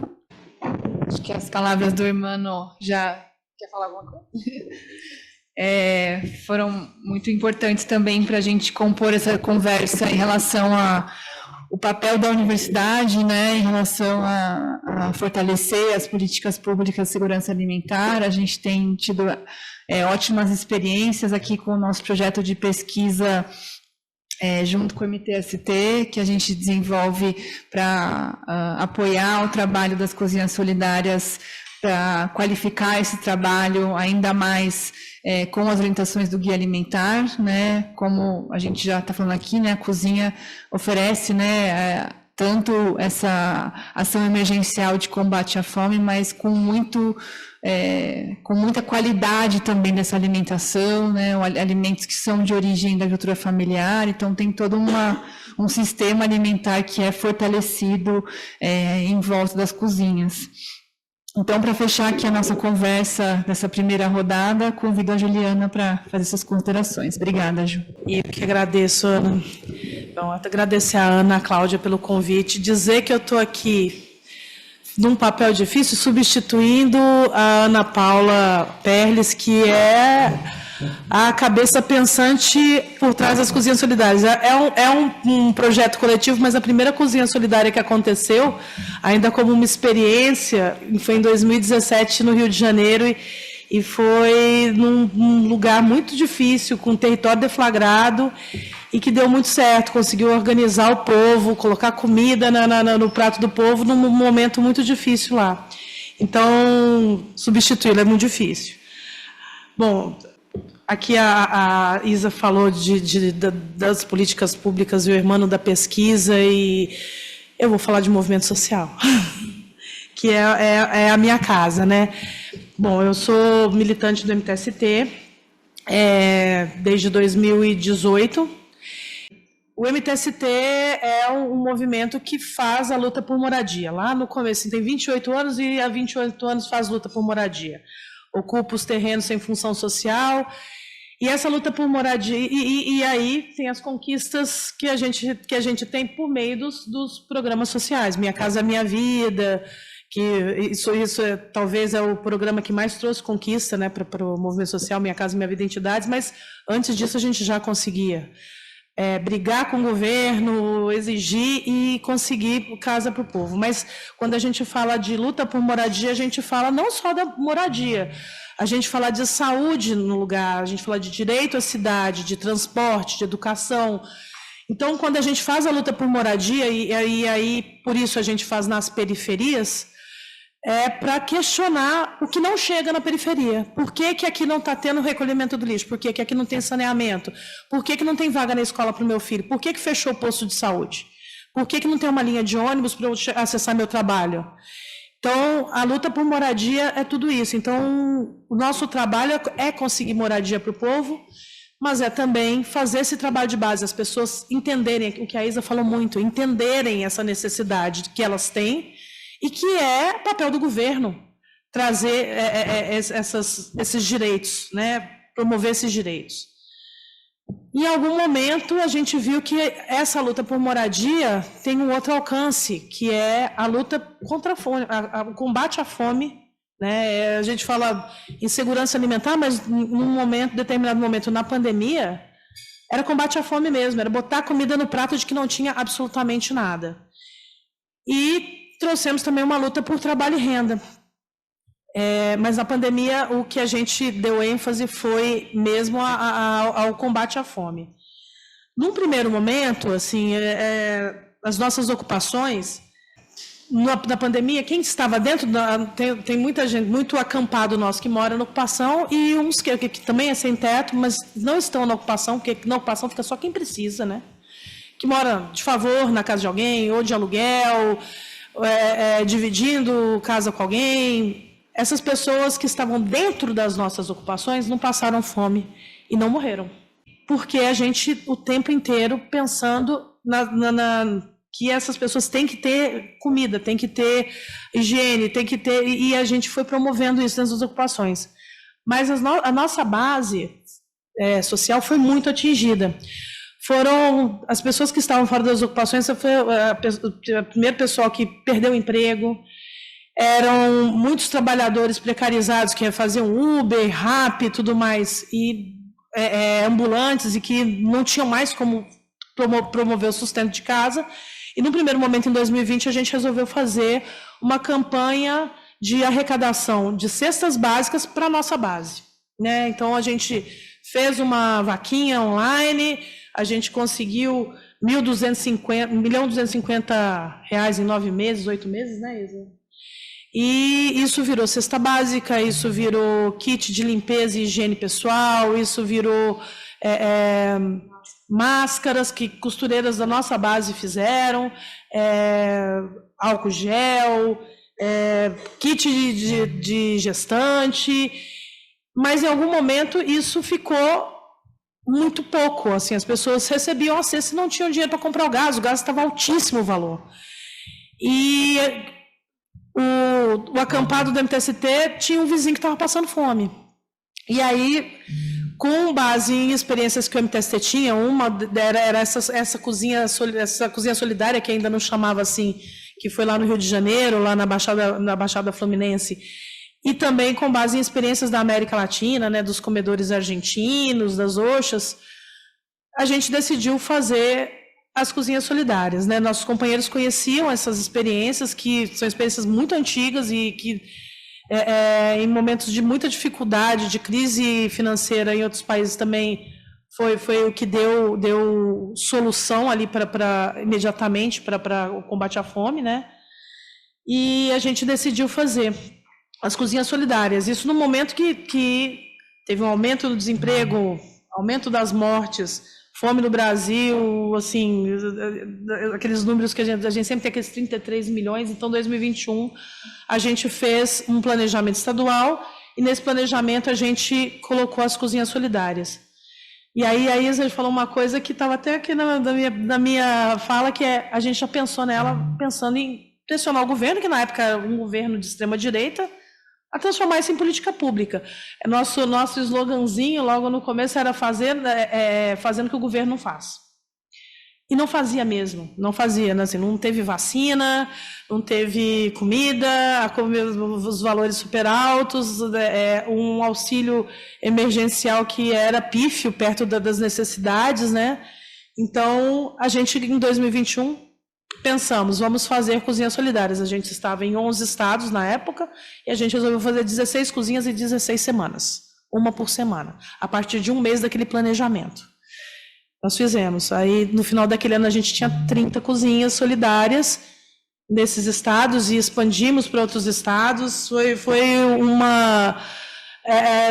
Acho que as palavras do irmão já... Quer falar alguma coisa? Foram muito importantes também para a gente compor essa conversa em relação ao papel da universidade, né, em relação a fortalecer as políticas públicas de segurança alimentar. A gente tem tido ótimas experiências aqui com o nosso projeto de pesquisa junto com o MTST, que a gente desenvolve para apoiar o trabalho das cozinhas solidárias, para qualificar esse trabalho ainda mais com as orientações do Guia Alimentar, né? Como a gente já está falando aqui, né? A cozinha oferece, né, tanto essa ação emergencial de combate à fome, mas com muita qualidade também dessa alimentação, né? Alimentos que são de origem da agricultura familiar. Então tem todo um sistema alimentar que é fortalecido em volta das cozinhas. Então, para fechar aqui a nossa conversa dessa primeira rodada, convido a Juliana para fazer suas considerações. Obrigada, Ju.
E eu que agradeço, Ana. Bom, agradecer a Ana, a Cláudia pelo convite, dizer que eu estou aqui num papel difícil, substituindo a Ana Paula Perles, que é a cabeça pensante por trás das cozinhas solidárias. É um projeto coletivo, mas a primeira cozinha solidária que aconteceu, ainda como uma experiência, foi em 2017 no Rio de Janeiro, e foi num lugar muito difícil, com território deflagrado, e que deu muito certo, conseguiu organizar o povo, colocar comida no prato do povo num momento muito difícil lá. Então, substituí-lo é muito difícil. Bom, aqui a Isa falou das políticas públicas e o irmão da pesquisa, e eu vou falar de movimento social, que é a minha casa, né? Bom, eu sou militante do MTST desde 2018. O MTST é um movimento que faz a luta por moradia. Lá no começo, tem 28 anos e há 28 anos faz luta por moradia. Ocupa os terrenos sem função social. E essa luta por moradia, e aí tem as conquistas que a gente tem por meio dos programas sociais. Minha Casa Minha Vida, que isso talvez é o programa que mais trouxe conquista, né, para o movimento social, Minha Casa Minha Vida Entidades, mas antes disso a gente já conseguia brigar com o governo, exigir e conseguir casa para o povo. Mas quando a gente fala de luta por moradia, a gente fala não só da moradia, a gente fala de saúde no lugar, a gente fala de direito à cidade, de transporte, de educação. Então, quando a gente faz a luta por moradia, e aí por isso a gente faz nas periferias, para questionar o que não chega na periferia. Por que aqui não está tendo recolhimento do lixo? Por que aqui não tem saneamento? Por que não tem vaga na escola para o meu filho? Por que fechou o posto de saúde? Por que não tem uma linha de ônibus para eu acessar meu trabalho? Então, a luta por moradia é tudo isso. Então, o nosso trabalho é conseguir moradia para o povo, mas é também fazer esse trabalho de base, as pessoas entenderem, o que a Isa falou muito, entenderem essa necessidade que elas têm, e que é papel do governo trazer esses direitos, né? Promover esses direitos. Em algum momento, a gente viu que essa luta por moradia tem um outro alcance, que é a luta contra a fome, o combate à fome, né? A gente fala em segurança alimentar, mas num determinado momento, na pandemia, era combate à fome mesmo, era botar comida no prato de que não tinha absolutamente nada. E trouxemos também uma luta por trabalho e renda. Mas na pandemia o que a gente deu ênfase foi mesmo ao combate à fome. Num primeiro momento, assim, as nossas ocupações, na pandemia, quem estava dentro, tem muita gente, muito acampado nosso que mora na ocupação e uns que também é sem teto, mas não estão na ocupação, porque na ocupação fica só quem precisa, né? Que mora de favor na casa de alguém, ou de aluguel, dividindo casa com alguém. Essas pessoas que estavam dentro das nossas ocupações não passaram fome e não morreram. Porque a gente, o tempo inteiro, pensando que essas pessoas têm que ter comida, têm que ter higiene, têm que ter... E a gente foi promovendo isso dentro das ocupações. Mas a nossa base social foi muito atingida. Foram as pessoas que estavam fora das ocupações, foi a primeira pessoal que perdeu o emprego, eram muitos trabalhadores precarizados que faziam Uber, Rappi e tudo mais, e ambulantes e que não tinham mais como promover o sustento de casa. E no primeiro momento, em 2020, a gente resolveu fazer uma campanha de arrecadação de cestas básicas para a nossa base, né? Então, a gente fez uma vaquinha online, a gente conseguiu R$ 1.250 em 9 meses, 8 meses, né, Isa? E isso virou cesta básica, isso virou kit de limpeza e higiene pessoal, isso virou máscaras que costureiras da nossa base fizeram, álcool gel, kit de gestante, mas em algum momento isso ficou muito pouco, assim, as pessoas recebiam a cesta e não tinham dinheiro para comprar o gás estava altíssimo o valor. E o acampado do MTST tinha um vizinho que estava passando fome. E aí, com base em experiências que o MTST tinha, uma era essa cozinha solidária, que ainda não chamava assim, que foi lá no Rio de Janeiro, lá na Baixada Fluminense, e também com base em experiências da América Latina, né, dos comedores argentinos, das Oxas, a gente decidiu fazer as cozinhas solidárias, né? Nossos companheiros conheciam essas experiências, que são experiências muito antigas e que, em momentos de muita dificuldade, de crise financeira em outros países também, foi o que deu solução ali imediatamente para o combate à fome, né? E a gente decidiu fazer as cozinhas solidárias. Isso no momento que teve um aumento do desemprego, aumento das mortes, fome no Brasil, assim, aqueles números que a gente sempre tem, aqueles 33 milhões. Então, em 2021, a gente fez um planejamento estadual e nesse planejamento a gente colocou as cozinhas solidárias. E aí a Isa falou uma coisa que estava até aqui na minha fala, que a gente já pensou nela, pensando em pressionar o governo, que na época era um governo de extrema-direita, a transformar isso em política pública. Nosso sloganzinho, logo no começo, era fazendo o que o governo não faz. E não fazia mesmo, não fazia, né? Assim, não teve vacina, não teve comida, os valores super altos, um auxílio emergencial que era pífio perto das necessidades, né? Então, a gente, em 2021, pensamos, vamos fazer cozinhas solidárias. A gente estava em 11 estados na época e a gente resolveu fazer 16 cozinhas em 16 semanas, uma por semana, a partir de um mês daquele planejamento. Nós fizemos. Aí, no final daquele ano, a gente tinha 30 cozinhas solidárias nesses estados e expandimos para outros estados. Foi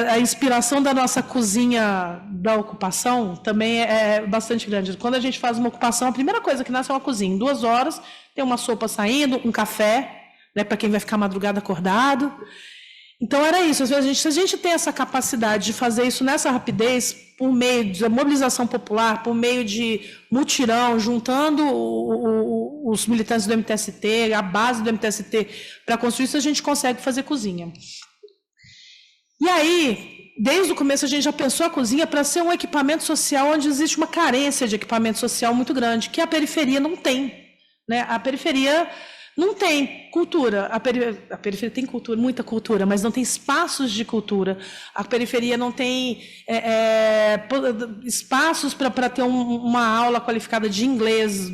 a inspiração da nossa cozinha da ocupação também é bastante grande. Quando a gente faz uma ocupação, a primeira coisa que nasce é uma cozinha. Em 2 horas, tem uma sopa saindo, um café, né, para quem vai ficar madrugada acordado. Então, era isso. Às vezes, se a gente tem essa capacidade de fazer isso nessa rapidez, por meio da mobilização popular, por meio de mutirão, juntando os militantes do MTST, a base do MTST, para construir isso, a gente consegue fazer cozinha. E aí, desde o começo, a gente já pensou a cozinha para ser um equipamento social onde existe uma carência de equipamento social muito grande, que a periferia não tem, né? A periferia não tem cultura. A periferia tem cultura, muita cultura, mas não tem espaços de cultura. A periferia não tem espaços para ter uma aula qualificada de inglês,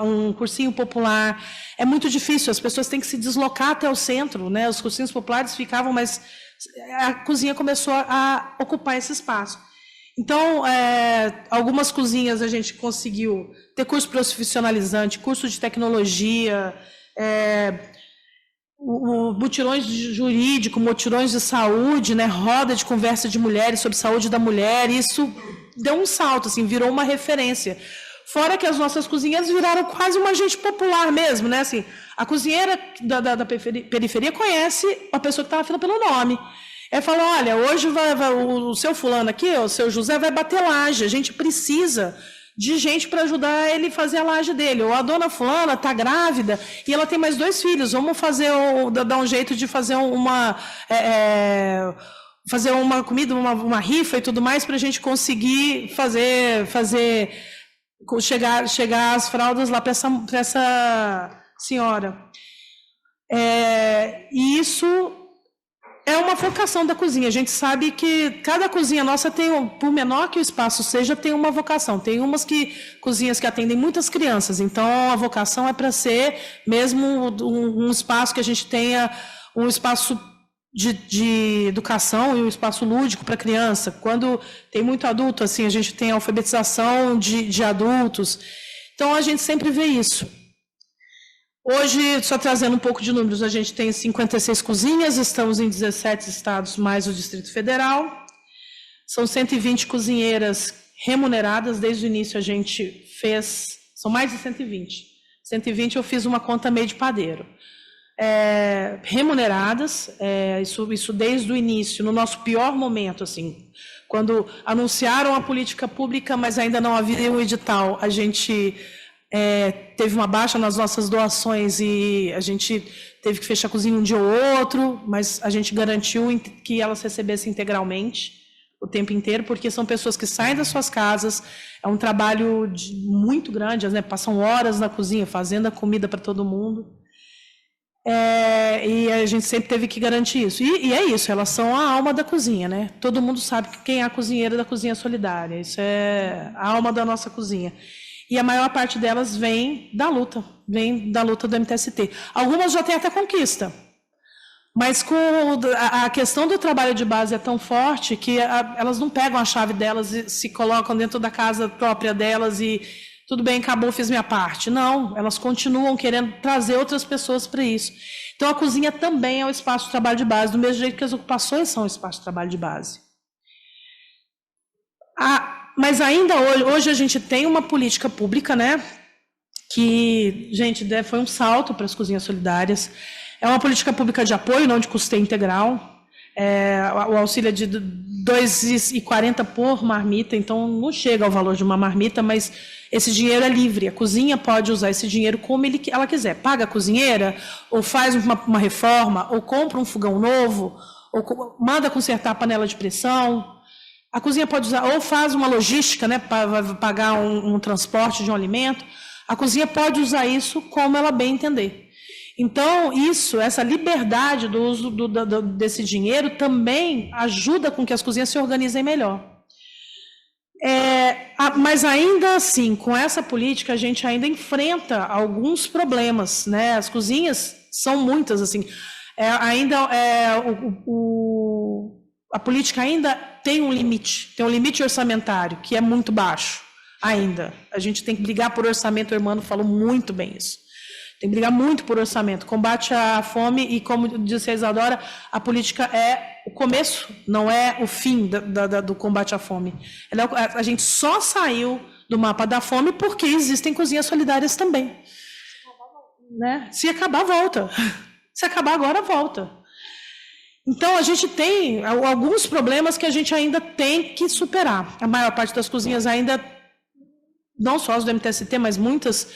um cursinho popular. É muito difícil, as pessoas têm que se deslocar até o centro, né? Os cursinhos populares ficavam, mas a cozinha começou a ocupar esse espaço. Então, algumas cozinhas a gente conseguiu ter curso profissionalizante, curso de tecnologia, mutirões jurídico, mutirões de saúde, né, roda de conversa de mulheres sobre saúde da mulher. Isso deu um salto, assim, virou uma referência. Fora que as nossas cozinheiras viraram quase uma agente popular mesmo, né? Assim, a cozinheira da periferia conhece a pessoa que está na fila pelo nome. Fala, olha, hoje o seu fulano aqui, o seu José, vai bater laje. A gente precisa de gente para ajudar ele a fazer a laje dele. Ou a dona fulana está grávida e ela tem mais 2 filhos. Vamos dar um jeito de fazer fazer uma comida, uma rifa e tudo mais, para a gente conseguir chegar as fraldas lá para essa senhora. E isso é uma vocação da cozinha. A gente sabe que cada cozinha nossa tem, por menor que o espaço seja, tem uma vocação. Tem cozinhas que atendem muitas crianças, então a vocação é para ser mesmo um espaço que a gente tenha um espaço de educação e um espaço lúdico para criança. Quando tem muito adulto, assim, a gente tem a alfabetização de adultos. Então, a gente sempre vê isso. Hoje, só trazendo um pouco de números, a gente tem 56 cozinhas, estamos em 17 estados, mais o Distrito Federal. São 120 cozinheiras remuneradas, desde o início a gente fez... São mais de 120. 120 eu fiz uma conta meio de padeiro. Remuneradas, isso desde o início, no nosso pior momento, assim, quando anunciaram a política pública, mas ainda não havia um edital, a gente teve uma baixa nas nossas doações e a gente teve que fechar a cozinha um dia ou outro, mas a gente garantiu que elas recebessem integralmente o tempo inteiro, porque são pessoas que saem das suas casas, é um trabalho muito grande, né? Passam horas na cozinha fazendo a comida para todo mundo. E a gente sempre teve que garantir isso. E é isso, elas são a alma da cozinha, né? Todo mundo sabe quem é a cozinheira da Cozinha Solidária. Isso é a alma da nossa cozinha. E a maior parte delas vem da luta do MTST. Algumas já têm até conquista. Mas a questão do trabalho de base é tão forte que elas não pegam a chave delas e se colocam dentro da casa própria delas e tudo bem, acabou, fiz minha parte. Não, elas continuam querendo trazer outras pessoas para isso. Então, a cozinha também é um espaço de trabalho de base, do mesmo jeito que as ocupações são um espaço de trabalho de base. Mas ainda hoje a gente tem uma política pública, né? Que, gente, foi um salto para as cozinhas solidárias. É uma política pública de apoio, não de custeio integral. O auxílio é de R$ 2,40 por marmita, então não chega ao valor de uma marmita, mas esse dinheiro é livre. A cozinha pode usar esse dinheiro como ela quiser. Paga a cozinheira, ou faz uma reforma, ou compra um fogão novo, ou manda consertar a panela de pressão. A cozinha pode usar, ou faz uma logística, né, para pagar um transporte de um alimento. A cozinha pode usar isso como ela bem entender. Então, essa liberdade do uso desse dinheiro também ajuda com que as cozinhas se organizem melhor. Mas ainda assim, com essa política, a gente ainda enfrenta alguns problemas, né? As cozinhas são muitas, assim. A política ainda tem um limite orçamentário, que é muito baixo, ainda. A gente tem que brigar por orçamento, o Hermano falou muito bem isso. Tem que brigar muito por orçamento. Combate à fome e, como disse a Isadora, a política é o começo, não é o fim do combate à fome. A gente só saiu do mapa da fome porque existem cozinhas solidárias também. Né? Se acabar, volta. Se acabar agora, volta. Então, a gente tem alguns problemas que a gente ainda tem que superar. A maior parte das cozinhas ainda, não só as do MTST, mas muitas,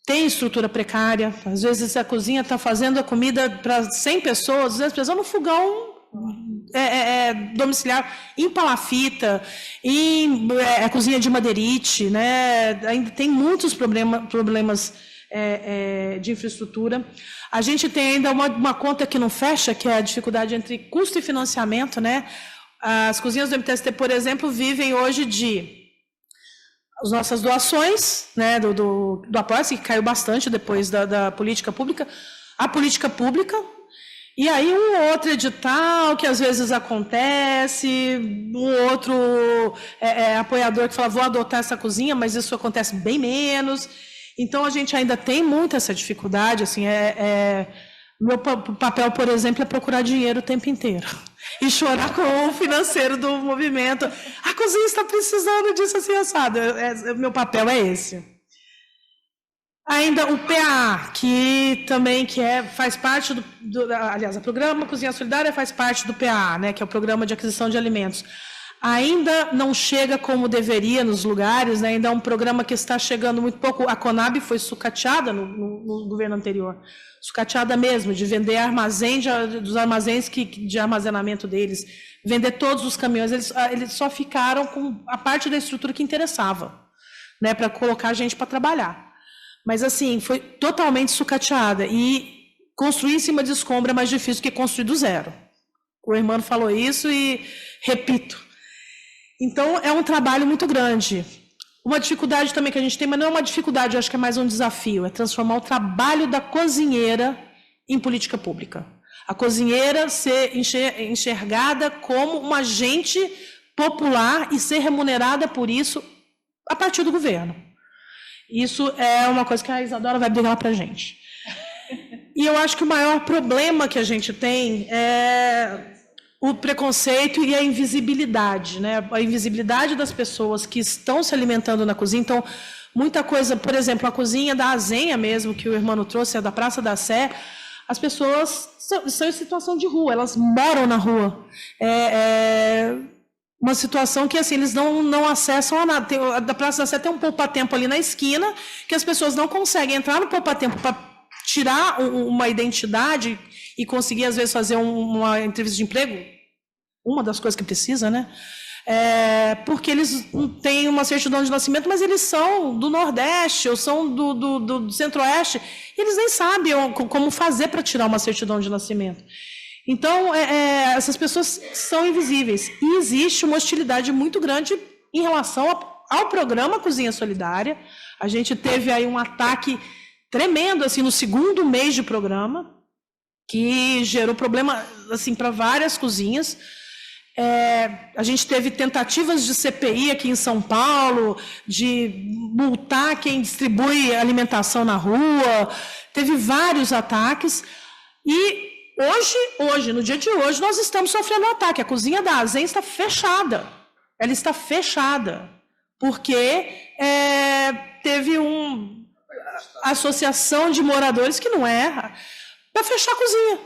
tem estrutura precária. Às vezes a cozinha está fazendo a comida para 100 pessoas, 200 pessoas no fogão domiciliar, em palafita, em cozinha de madeirite, né? Ainda tem muitos problemas de infraestrutura. A gente tem ainda uma conta que não fecha, que é a dificuldade entre custo e financiamento, né? As cozinhas do MTST, por exemplo, vivem hoje as nossas doações, né, do apoio, que caiu bastante depois da política pública, a política pública E aí um outro edital que às vezes acontece, um outro apoiador que fala, vou adotar essa cozinha, mas isso acontece bem menos. Então a gente ainda tem muita essa dificuldade, assim, meu papel, por exemplo, é procurar dinheiro o tempo inteiro. E chorar com o financeiro do movimento. A cozinha está precisando disso, assim, assado. Meu papel é esse. Ainda o PA, que também faz parte aliás, o Programa Cozinha Solidária faz parte do PA, né, que é o Programa de Aquisição de Alimentos. Ainda não chega como deveria nos lugares, né, ainda é um programa que está chegando muito pouco. A Conab foi sucateada no governo anterior, sucateada mesmo, de vender dos armazéns de armazenamento deles, vender todos os caminhões, eles só ficaram com a parte da estrutura que interessava, né, para colocar a gente para trabalhar. Mas, assim, foi totalmente sucateada. E construir em cima de escombro é mais difícil que construir do zero. O irmão falou isso e repito. Então, é um trabalho muito grande. Uma dificuldade também que a gente tem, mas não é uma dificuldade, eu acho que é mais um desafio, é transformar o trabalho da cozinheira em política pública. A cozinheira ser enxergada como um agente popular e ser remunerada por isso a partir do governo. Isso é uma coisa que a Isadora vai brigar para a gente. E eu acho que o maior problema que a gente tem é o preconceito e a invisibilidade, né? A invisibilidade das pessoas que estão se alimentando na cozinha. Então, muita coisa, por exemplo, a cozinha da Azenha mesmo, que o irmão trouxe, é da Praça da Sé, as pessoas são em situação de rua, elas moram na rua. Uma situação que, assim, eles não acessam a nada. Da Praça da Sé tem um poupa-tempo ali na esquina, que as pessoas não conseguem entrar no poupa-tempo para tirar uma identidade e conseguir, às vezes, fazer uma entrevista de emprego. Uma das coisas que precisa, né? Porque eles têm uma certidão de nascimento, mas eles são do Nordeste ou são do Centro-Oeste, e eles nem sabem como fazer para tirar uma certidão de nascimento. Então, essas pessoas são invisíveis. E existe uma hostilidade muito grande em relação ao programa Cozinha Solidária. A gente teve aí um ataque tremendo assim, no segundo mês de programa, que gerou problema assim, para várias cozinhas. A gente teve tentativas de CPI aqui em São Paulo, de multar quem distribui alimentação na rua. Teve vários ataques. E hoje, no dia de hoje, nós estamos sofrendo um ataque. A cozinha da Azenha está fechada. Ela está fechada, porque teve uma associação de moradores que não para fechar a cozinha.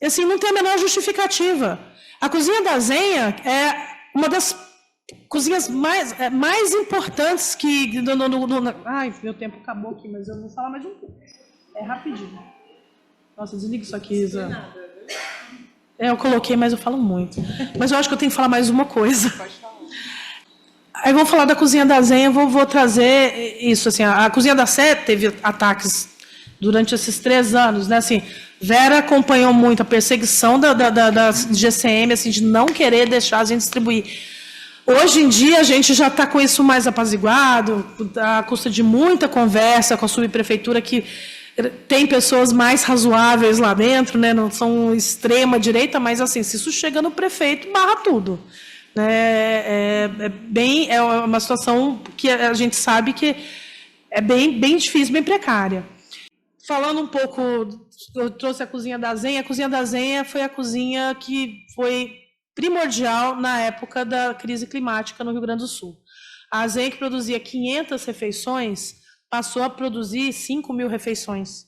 E, assim, não tem a menor justificativa. A cozinha da Azenha é uma das cozinhas mais importantes que... Ai, meu tempo acabou aqui, mas eu vou falar mais um pouco. É rapidinho. Nossa, desliga isso aqui, Isa. Eu coloquei, mas eu falo muito. Mas eu acho que eu tenho que falar mais uma coisa. Pode falar. Aí vou falar da cozinha da Azenha, vou trazer isso. Assim, a cozinha da Sé teve ataques durante esses 3 anos, né? Assim, Vera acompanhou muito a perseguição da GCM, assim, de não querer deixar a gente distribuir. Hoje em dia, a gente já está com isso mais apaziguado, à custa de muita conversa com a subprefeitura, que tem pessoas mais razoáveis lá dentro, né? Não são extrema-direita, mas, assim, se isso chega no prefeito, barra tudo. É uma situação que a gente sabe que é bem difícil, bem precária. Falando um pouco, eu trouxe a cozinha da Azenha. A cozinha da Azenha foi a cozinha que foi primordial na época da crise climática no Rio Grande do Sul. A Azenha, que produzia 500 refeições, passou a produzir 5.000 refeições.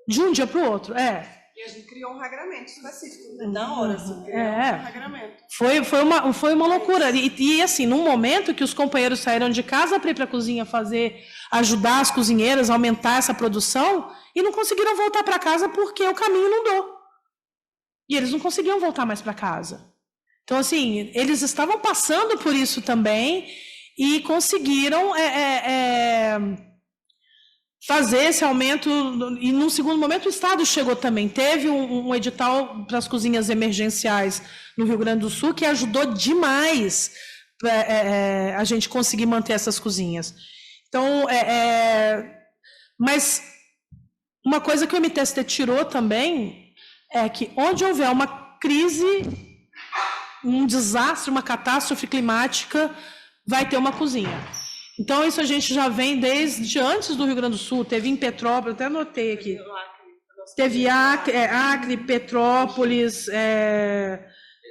De um dia para o outro,
E a gente criou um regramento específico, né? Da hora, assim, um regramento.
Foi uma loucura. E, assim, num momento que os companheiros saíram de casa para ir para a cozinha ajudar as cozinheiras a aumentar essa produção, e não conseguiram voltar para casa porque o caminho inundou. E eles não conseguiam voltar mais para casa. Então, assim, eles estavam passando por isso também e conseguiram fazer esse aumento. E, num segundo momento, o Estado chegou também. Teve um edital para as cozinhas emergenciais no Rio Grande do Sul que ajudou demais a gente conseguir manter essas cozinhas. Então, mas Uma coisa que o MTST tirou também é que onde houver uma crise, um desastre, uma catástrofe climática, vai ter uma cozinha. Então, isso a gente já vem desde antes do Rio Grande do Sul. Teve em Petrópolis, até anotei aqui. Teve Acre, Petrópolis,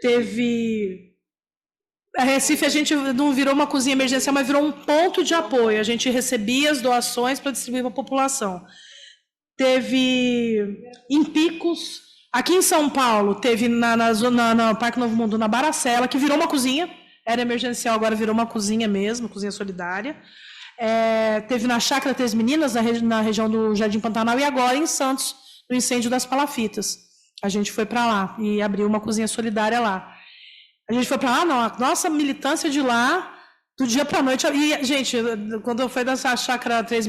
teve... A Recife, a gente não virou uma cozinha emergencial, mas virou um ponto de apoio. A gente recebia as doações para distribuir para a população. Teve em Picos, aqui em São Paulo, teve no Parque Novo Mundo, na Baracela, que virou uma cozinha. Era emergencial, agora virou uma cozinha mesmo, cozinha solidária. Teve na Chácara Três Meninas, na região do Jardim Pantanal, e agora em Santos, no incêndio das Palafitas. A gente foi para lá e abriu uma cozinha solidária lá. A gente foi para lá, não, a nossa militância de lá, do dia para a noite. E, gente, quando eu fui dessa Chácara Três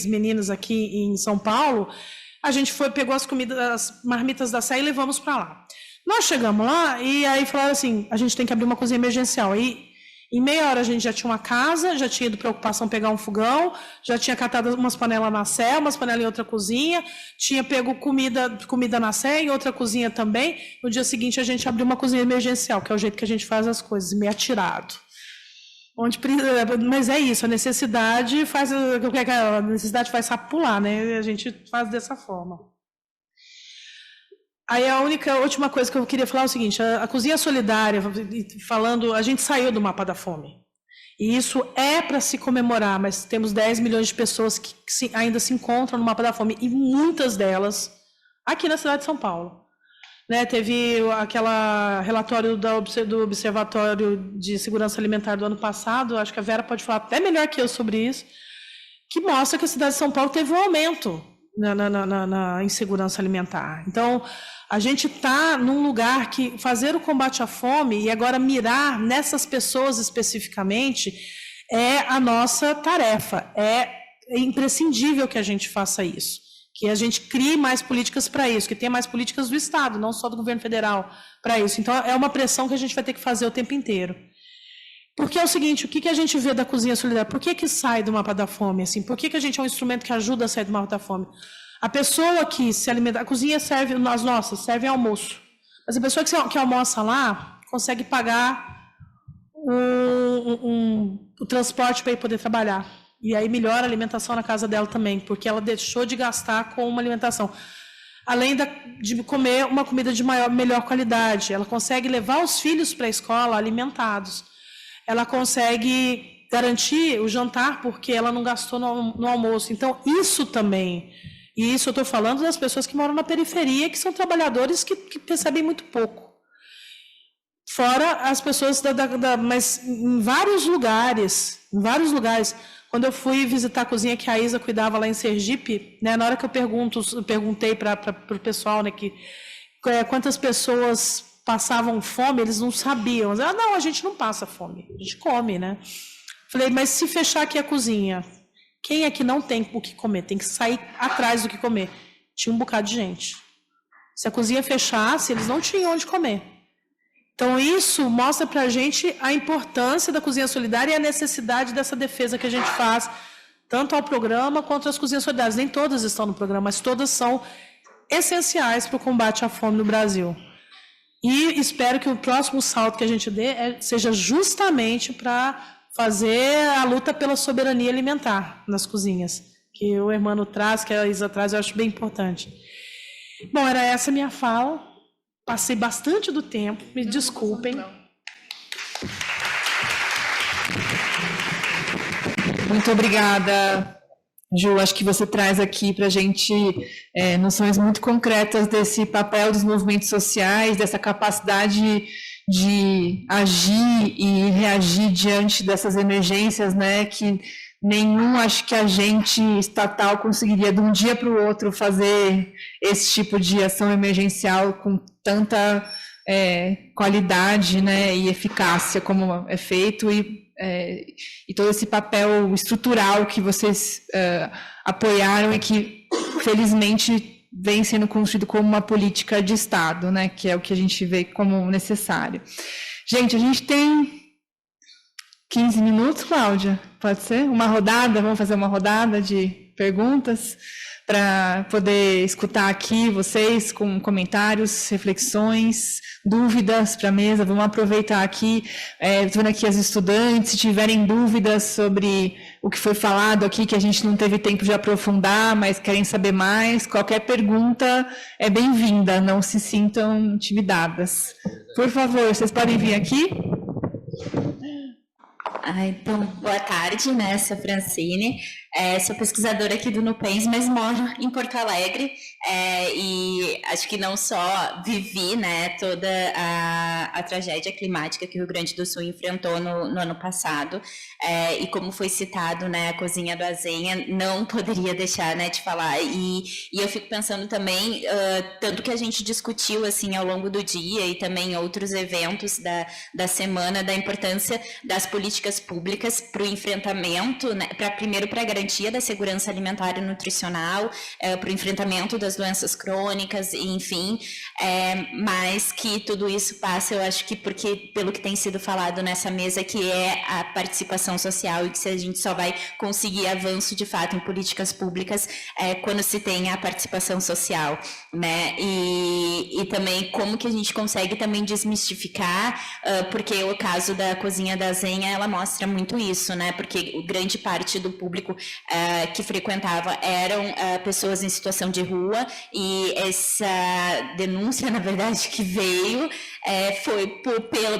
Meninas aqui em São Paulo, a gente pegou as comidas, as marmitas da Sé e levamos para lá. Nós chegamos lá e aí falaram assim, a gente tem que abrir uma cozinha emergencial. E em meia hora a gente já tinha uma casa, já tinha ido para a ocupação pegar um fogão, já tinha catado umas panelas na Sé, umas panelas em outra cozinha, tinha pego comida na Sé, em outra cozinha também. No dia seguinte a gente abriu uma cozinha emergencial, que é o jeito que a gente faz as coisas, meio atirado. Mas é isso, a necessidade faz pular, né? A gente faz dessa forma. Aí a última coisa que eu queria falar é o seguinte, a cozinha solidária, falando, a gente saiu do mapa da fome. E isso é para se comemorar, mas temos 10 milhões de pessoas que ainda se encontram no mapa da fome, e muitas delas aqui na cidade de São Paulo. Né, teve aquela relatório do Observatório de Segurança Alimentar do ano passado, acho que a Vera pode falar até melhor que eu sobre isso, que mostra que a cidade de São Paulo teve um aumento na insegurança alimentar. Então, a gente está num lugar que fazer o combate à fome e agora mirar nessas pessoas especificamente é a nossa tarefa. É imprescindível que a gente faça isso, que a gente crie mais políticas para isso, que tenha mais políticas do Estado, não só do governo federal para isso. Então, é uma pressão que a gente vai ter que fazer o tempo inteiro. Porque é o seguinte, o que a gente vê da cozinha solidária? Por que sai do mapa da fome? Assim? Por que a gente é um instrumento que ajuda a sair do mapa da fome? A pessoa que se alimenta... A cozinha serve, as nossas, serve almoço. Mas a pessoa que almoça lá consegue pagar o transporte para ir poder trabalhar. E aí melhora a alimentação na casa dela também, porque ela deixou de gastar com uma alimentação. Além de comer uma comida de melhor qualidade, ela consegue levar os filhos para a escola alimentados. Ela consegue garantir o jantar porque ela não gastou no almoço. Então, isso também. E isso eu estou falando das pessoas que moram na periferia, que são trabalhadores que recebem muito pouco. Fora as pessoas mas em vários lugares, quando eu fui visitar a cozinha que a Isa cuidava lá em Sergipe, né, na hora que eu perguntei para o pessoal, né, quantas pessoas passavam fome, eles não sabiam. Não, a gente não passa fome, a gente come, né? Falei, mas se fechar aqui a cozinha, quem é que não tem o que comer? Tem que sair atrás do que comer. Tinha um bocado de gente. Se a cozinha fechasse, eles não tinham onde comer. Então, isso mostra para a gente a importância da cozinha solidária e a necessidade dessa defesa que a gente faz, tanto ao programa quanto às cozinhas solidárias. Nem todas estão no programa, mas todas são essenciais para o combate à fome no Brasil. E espero que o próximo salto que a gente dê seja justamente para fazer a luta pela soberania alimentar nas cozinhas, que o Hermano traz, que a Isa traz, eu acho bem importante. Bom, era essa a minha fala. Passei bastante do tempo, me desculpem.
Muito obrigada, Ju. Acho que você traz aqui para a gente noções muito concretas desse papel dos movimentos sociais, dessa capacidade de agir e reagir diante dessas emergências, né, que nenhum, acho que agente estatal conseguiria de um dia para o outro fazer esse tipo de ação emergencial com tanta qualidade, né, e eficácia como é feito, e todo esse papel estrutural que vocês apoiaram e que, felizmente, vem sendo construído como uma política de Estado, né, que é o que a gente vê como necessário. Gente, a gente tem 15 minutos, Cláudia? Pode ser? Uma rodada? Vamos fazer uma rodada de perguntas, para poder escutar aqui vocês com comentários, reflexões, dúvidas para a mesa. Vamos aproveitar aqui, estou vendo aqui as estudantes, se tiverem dúvidas sobre o que foi falado aqui, que a gente não teve tempo de aprofundar, mas querem saber mais, qualquer pergunta é bem-vinda, não se sintam intimidadas. Por favor, vocês podem vir aqui?
Então, boa tarde, né? Sou Francine, sou pesquisadora aqui do Nupens, mas moro em Porto Alegre, e acho que não só vivi, né, toda a tragédia climática que o Rio Grande do Sul enfrentou no ano passado, e como foi citado, né, a cozinha do Azenha, não poderia deixar, né, de falar, e eu fico pensando também, tanto que a gente discutiu, assim, ao longo do dia e também em outros eventos da semana, da importância das políticas públicas para o enfrentamento, né, primeiro para a garantia da segurança alimentar e nutricional, para o enfrentamento das doenças crônicas, enfim, mas que tudo isso passa, eu acho que porque, pelo que tem sido falado nessa mesa, que é a participação social, e que se a gente só vai conseguir avanço de fato em políticas públicas quando se tem a participação social, né, e também como que a gente consegue também desmistificar, porque o caso da cozinha da Azenha, ela mostra muito isso, né, porque grande parte do público que frequentava eram pessoas em situação de rua, e essa denúncia, na verdade, que veio foi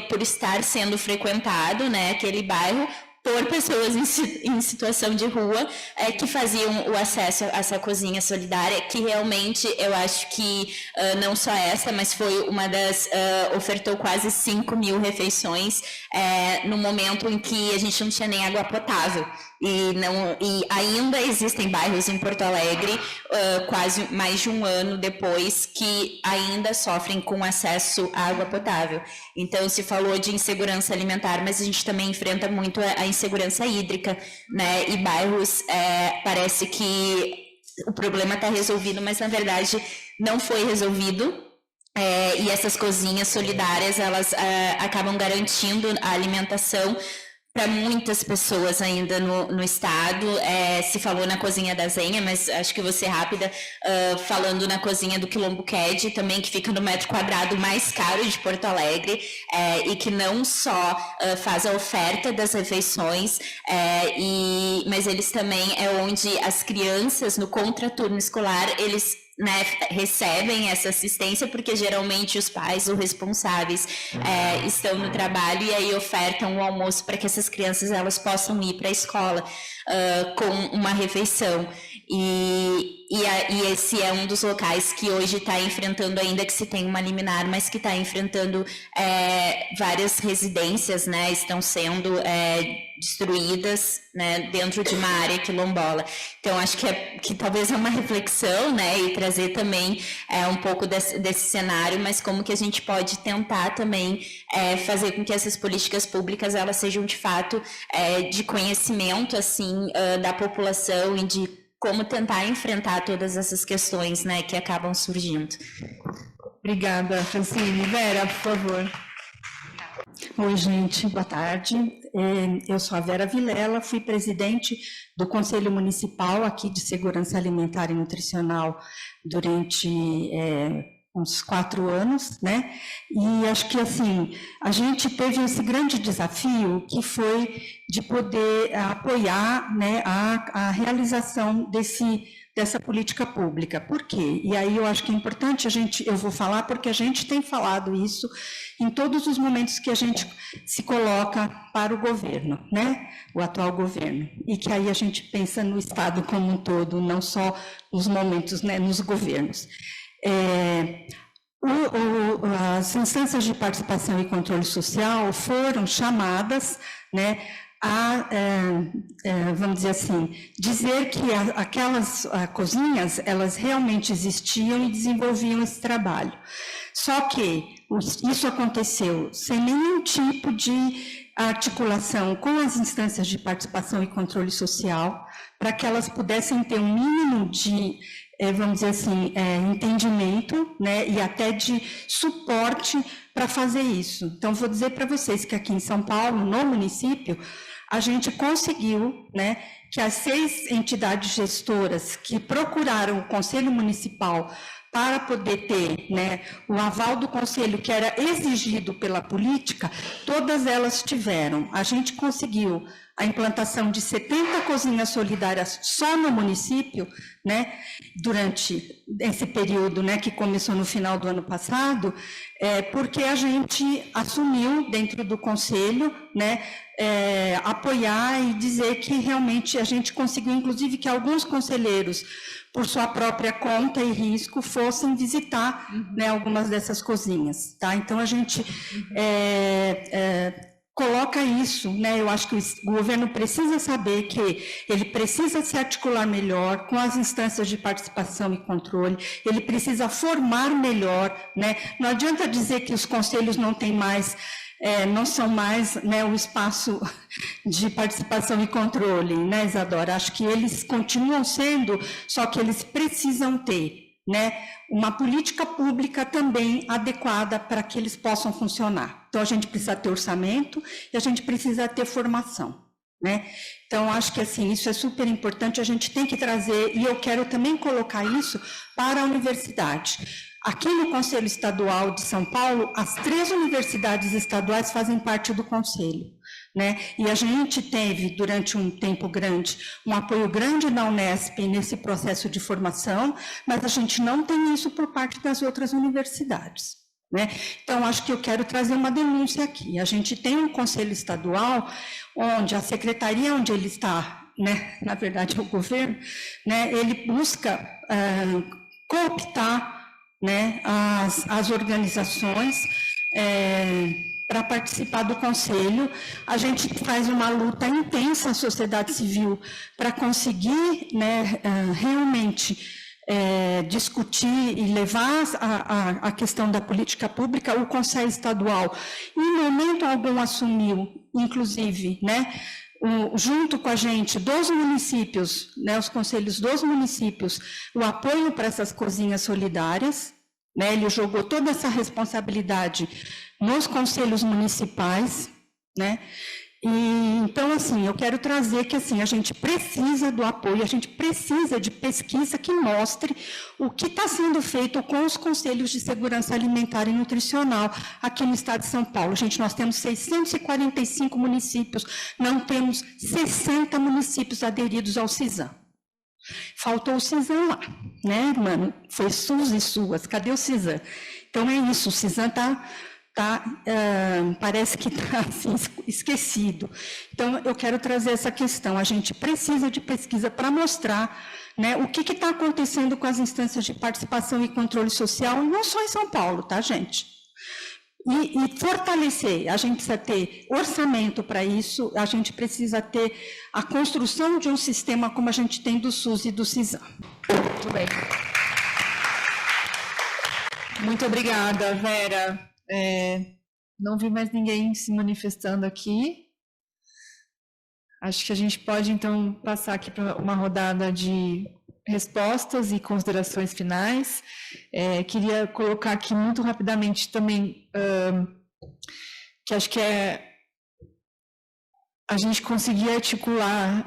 por estar sendo frequentado, né, aquele bairro, por pessoas em situação de rua que faziam o acesso a essa cozinha solidária, que realmente eu acho que não só essa, mas foi uma das, ofertou quase 5.000 refeições no momento em que a gente não tinha nem água potável. E ainda existem bairros em Porto Alegre, quase mais de um ano depois, que ainda sofrem com acesso à água potável. Então, se falou de insegurança alimentar, mas a gente também enfrenta muito a insegurança hídrica, né? E bairros, parece que o problema está resolvido, mas na verdade não foi resolvido. E essas cozinhas solidárias, elas acabam garantindo a alimentação para muitas pessoas ainda no estado. Se falou na cozinha da Azenha, mas acho que vou ser rápida, falando na cozinha do Quilombo Qued, também, que fica no metro quadrado mais caro de Porto Alegre, e que não só faz a oferta das refeições, mas eles também onde as crianças, no contraturno escolar, eles, né, recebem essa assistência, porque geralmente os pais ou responsáveis estão no trabalho, e aí ofertam o almoço para que essas crianças elas possam ir para a escola com uma refeição. E esse é um dos locais que hoje está enfrentando, ainda que se tem uma liminar, mas que está enfrentando várias residências, né, estão sendo destruídas, né, dentro de uma área quilombola. Então, acho que talvez é uma reflexão, né, e trazer também um pouco desse cenário, mas como que a gente pode tentar também fazer com que essas políticas públicas elas sejam de fato de conhecimento, assim, da população, e de como tentar enfrentar todas essas questões, né, que acabam surgindo.
Obrigada, Francine. Vera, por favor.
Oi, gente, boa tarde. Eu sou a Vera Vilela, fui presidente do Conselho Municipal aqui de Segurança Alimentar e Nutricional durante uns 4 anos, né? E acho que, assim, a gente teve esse grande desafio, que foi de poder apoiar, né, a realização dessa política pública. Por quê? E aí eu acho que é importante eu vou falar, porque a gente tem falado isso em todos os momentos que a gente se coloca para o governo, né? O atual governo. E que aí a gente pensa no Estado como um todo, não só nos momentos, né, nos governos. As instâncias de participação e controle social foram chamadas, né, vamos dizer assim, dizer que aquelas cozinhas, elas realmente existiam e desenvolviam esse trabalho. Só que isso aconteceu sem nenhum tipo de articulação com as instâncias de participação e controle social, para que elas pudessem ter um mínimo de, vamos dizer assim, entendimento, né, e até de suporte para fazer isso. Então, vou dizer para vocês que aqui em São Paulo, no município, a gente conseguiu, né, que as 6 entidades gestoras que procuraram o Conselho Municipal para poder ter, né, o aval do Conselho que era exigido pela política, todas elas tiveram. A gente conseguiu a implantação de 70 cozinhas solidárias só no município, né, durante esse período, né, que começou no final do ano passado, porque a gente assumiu dentro do Conselho, né, apoiar e dizer que realmente a gente conseguiu, inclusive, que alguns conselheiros, por sua própria conta e risco, fossem visitar, né, algumas dessas cozinhas, tá? Então, a gente coloca isso, né? Eu acho que o governo precisa saber que ele precisa se articular melhor com as instâncias de participação e controle, ele precisa formar melhor, né? Não adianta dizer que os conselhos não têm mais, não são mais, né, o espaço de participação e controle, né, Isadora? Acho que eles continuam sendo, só que eles precisam ter, né, uma política pública também adequada para que eles possam funcionar. Então, a gente precisa ter orçamento e a gente precisa ter formação, né? Então, acho que, assim, isso é super importante, a gente tem que trazer, e eu quero também colocar isso para a universidade. Aqui no Conselho Estadual de São Paulo, as 3 universidades estaduais fazem parte do Conselho, né? E a gente teve, durante um tempo grande, um apoio grande da Unesp nesse processo de formação, mas a gente não tem isso por parte das outras universidades, né? Então, acho que eu quero trazer uma denúncia aqui. A gente tem um Conselho Estadual, onde a secretaria onde ele está, né, na verdade, o governo, né, ele busca cooptar, né, as organizações para participar do Conselho. A gente faz uma luta intensa, a sociedade civil, para conseguir, né, realmente discutir e levar a questão da política pública. O Conselho Estadual, em momento algum, assumiu, inclusive, né, junto com a gente, dos municípios, né, os conselhos dos municípios, o apoio para essas cozinhas solidárias, né, ele jogou toda essa responsabilidade nos conselhos municipais, né, e então, assim, eu quero trazer que, assim, a gente precisa do apoio, a gente precisa de pesquisa que mostre o que está sendo feito com os conselhos de segurança alimentar e nutricional aqui no estado de São Paulo. Gente, nós temos 645 municípios, não temos 60 municípios aderidos ao CISAM. Faltou o CISAM lá, né, mano? Foi SUS e SUAS, cadê o CISAM? Então, é isso, o CISAM parece que está assim, esquecido. Então, eu quero trazer essa questão. A gente precisa de pesquisa para mostrar, né, o que está acontecendo com as instâncias de participação e controle social, não só em São Paulo, tá, gente? E fortalecer, a gente precisa ter orçamento para isso, a gente precisa ter a construção de um sistema como a gente tem do SUS e do CISAM.
Muito bem. Muito obrigada, Vera. Não vi mais ninguém se manifestando aqui. Acho que a gente pode, então, passar aqui para uma rodada de respostas e considerações finais. Queria colocar aqui muito rapidamente também, que acho que a gente conseguir articular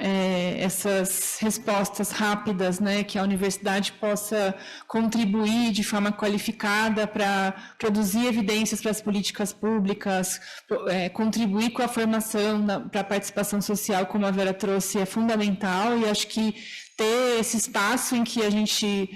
essas respostas rápidas, né, que a universidade possa contribuir de forma qualificada para produzir evidências para as políticas públicas, contribuir com a formação para a participação social, como a Vera trouxe, é fundamental, e acho que ter esse espaço em que a gente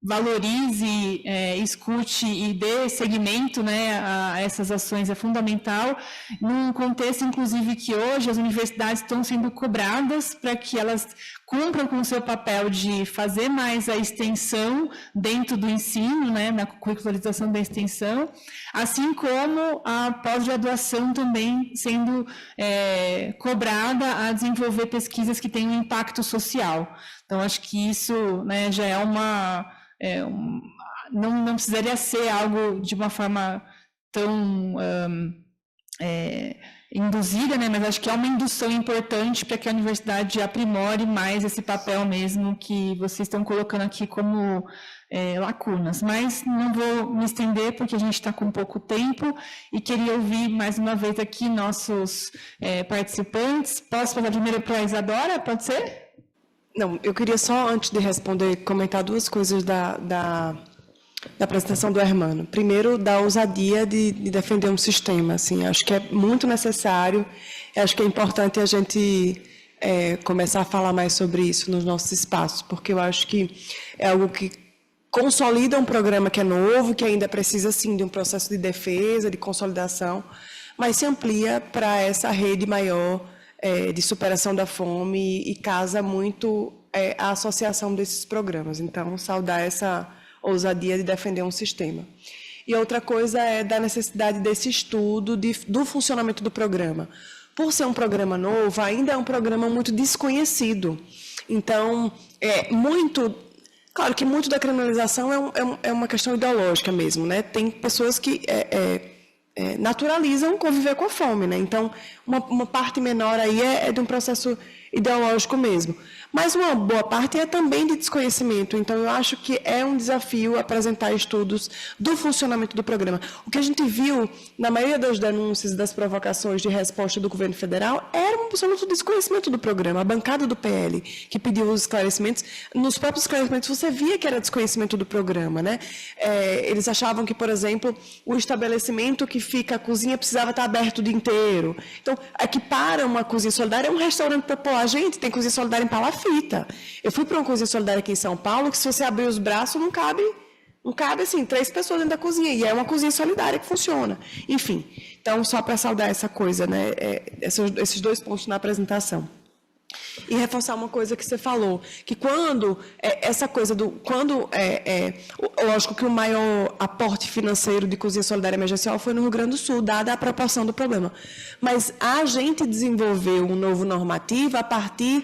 valorize, escute e dê seguimento, né, a essas ações é fundamental, num contexto, inclusive, que hoje as universidades estão sendo cobradas para que elas cumpram com o seu papel de fazer mais a extensão dentro do ensino, né, na curricularização da extensão, assim como a pós-graduação também sendo cobrada a desenvolver pesquisas que tenham impacto social. Então, acho que isso, né, já é não precisaria ser algo de uma forma tão induzida, né, mas acho que é uma indução importante para que a universidade aprimore mais esse papel mesmo que vocês estão colocando aqui como lacunas. Mas não vou me estender, porque a gente está com pouco tempo, e queria ouvir mais uma vez aqui nossos participantes. Posso fazer primeiro para a Isadora, pode ser?
Não, eu queria só, antes de responder, comentar duas coisas da apresentação do Hermano. Primeiro, da ousadia de defender um sistema. Assim, acho que é muito necessário, acho que é importante a gente começar a falar mais sobre isso nos nossos espaços, porque eu acho que é algo que consolida um programa que é novo, que ainda precisa, sim, de um processo de defesa, de consolidação, mas se amplia para essa rede maior de superação da fome e casa muito a associação desses programas. Então, saudar essa ousadia de defender um sistema. E outra coisa é da necessidade desse estudo do funcionamento do programa. Por ser um programa novo, ainda é um programa muito desconhecido. Então, claro que muito da criminalização é uma questão ideológica mesmo, né? Tem pessoas que naturalizam conviver com a fome, né? Então, uma parte menor aí é de um processo ideológico mesmo. Mas uma boa parte é também de desconhecimento. Então, eu acho que é um desafio apresentar estudos do funcionamento do programa. O que a gente viu, na maioria das denúncias, das provocações de resposta do governo federal, era um absoluto desconhecimento do programa. A bancada do PL, que pediu os esclarecimentos, nos próprios esclarecimentos você via que era desconhecimento do programa, né? Eles achavam que, por exemplo, o estabelecimento que fica a cozinha precisava estar aberto o dia inteiro. Então, aqui para uma cozinha solidária é um restaurante popular. Gente, tem cozinha solidária em Palafita. Eu fui para uma cozinha solidária aqui em São Paulo, que se você abrir os braços, não cabe assim, 3 pessoas dentro da cozinha, e é uma cozinha solidária que funciona. Enfim, então, só para saudar essa coisa, né, esses 2 pontos na apresentação. E reforçar uma coisa que você falou, que quando lógico que o maior aporte financeiro de cozinha solidária emergencial foi no Rio Grande do Sul, dada a proporção do problema. Mas a gente desenvolveu um novo normativo a partir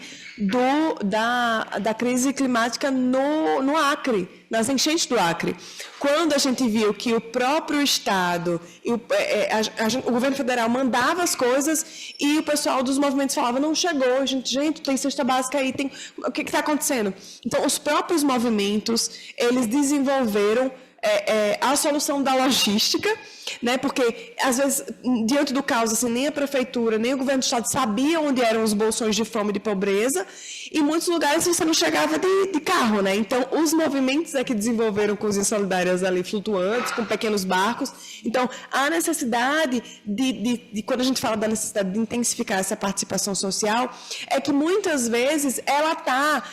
da crise climática no Acre, nas enchentes do Acre. Quando a gente viu que o próprio Estado, o governo federal mandava as coisas e o pessoal dos movimentos falava, não chegou, gente, tem cesta básica aí, o que está acontecendo? Então, os próprios movimentos, eles desenvolveram a solução da logística, né? Porque, às vezes, diante do caos, assim, nem a prefeitura, nem o governo do Estado sabiam onde eram os bolsões de fome e de pobreza, e em muitos lugares você não chegava de carro, né? Então, os movimentos é que desenvolveram cozinhas solidárias ali flutuantes, com pequenos barcos. Então, a necessidade quando a gente fala da necessidade de intensificar essa participação social, é que muitas vezes ela está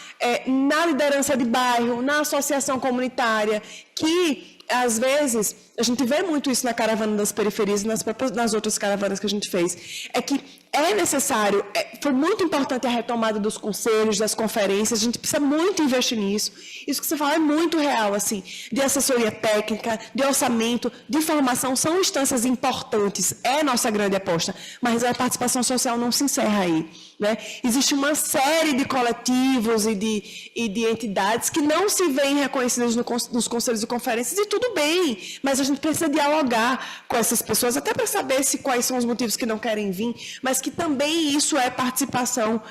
na liderança de bairro, na associação comunitária, que às vezes, a gente vê muito isso na caravana das periferias e nas outras caravanas que a gente fez, é que é necessário, foi muito importante a retomada dos conselhos, das conferências, a gente precisa muito investir nisso. Isso que você fala é muito real, assim, de assessoria técnica, de orçamento, de formação, são instâncias importantes, é nossa grande aposta, mas a participação social não se encerra aí, né? Existe uma série de coletivos e de entidades que não se veem reconhecidas nos conselhos e conferências, e tudo bem, mas a gente precisa dialogar com essas pessoas, até para saber quais são os motivos que não querem vir, mas que também isso é participação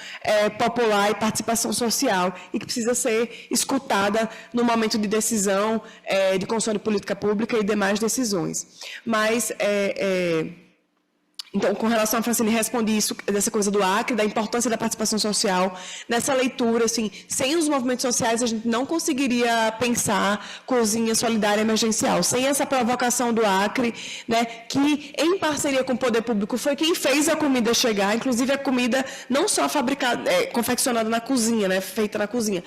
popular e participação social, e que precisa ser escutada no momento de decisão, de construção de política pública e demais decisões. Mas, então, com relação a Francine, respondi isso, dessa coisa do Acre, da importância da participação social. Nessa leitura, assim, sem os movimentos sociais, a gente não conseguiria pensar cozinha solidária emergencial. Sem essa provocação do Acre, né, que, em parceria com o poder público, foi quem fez a comida chegar, inclusive a comida não só fabricada, confeccionada na cozinha, né, feita na cozinha.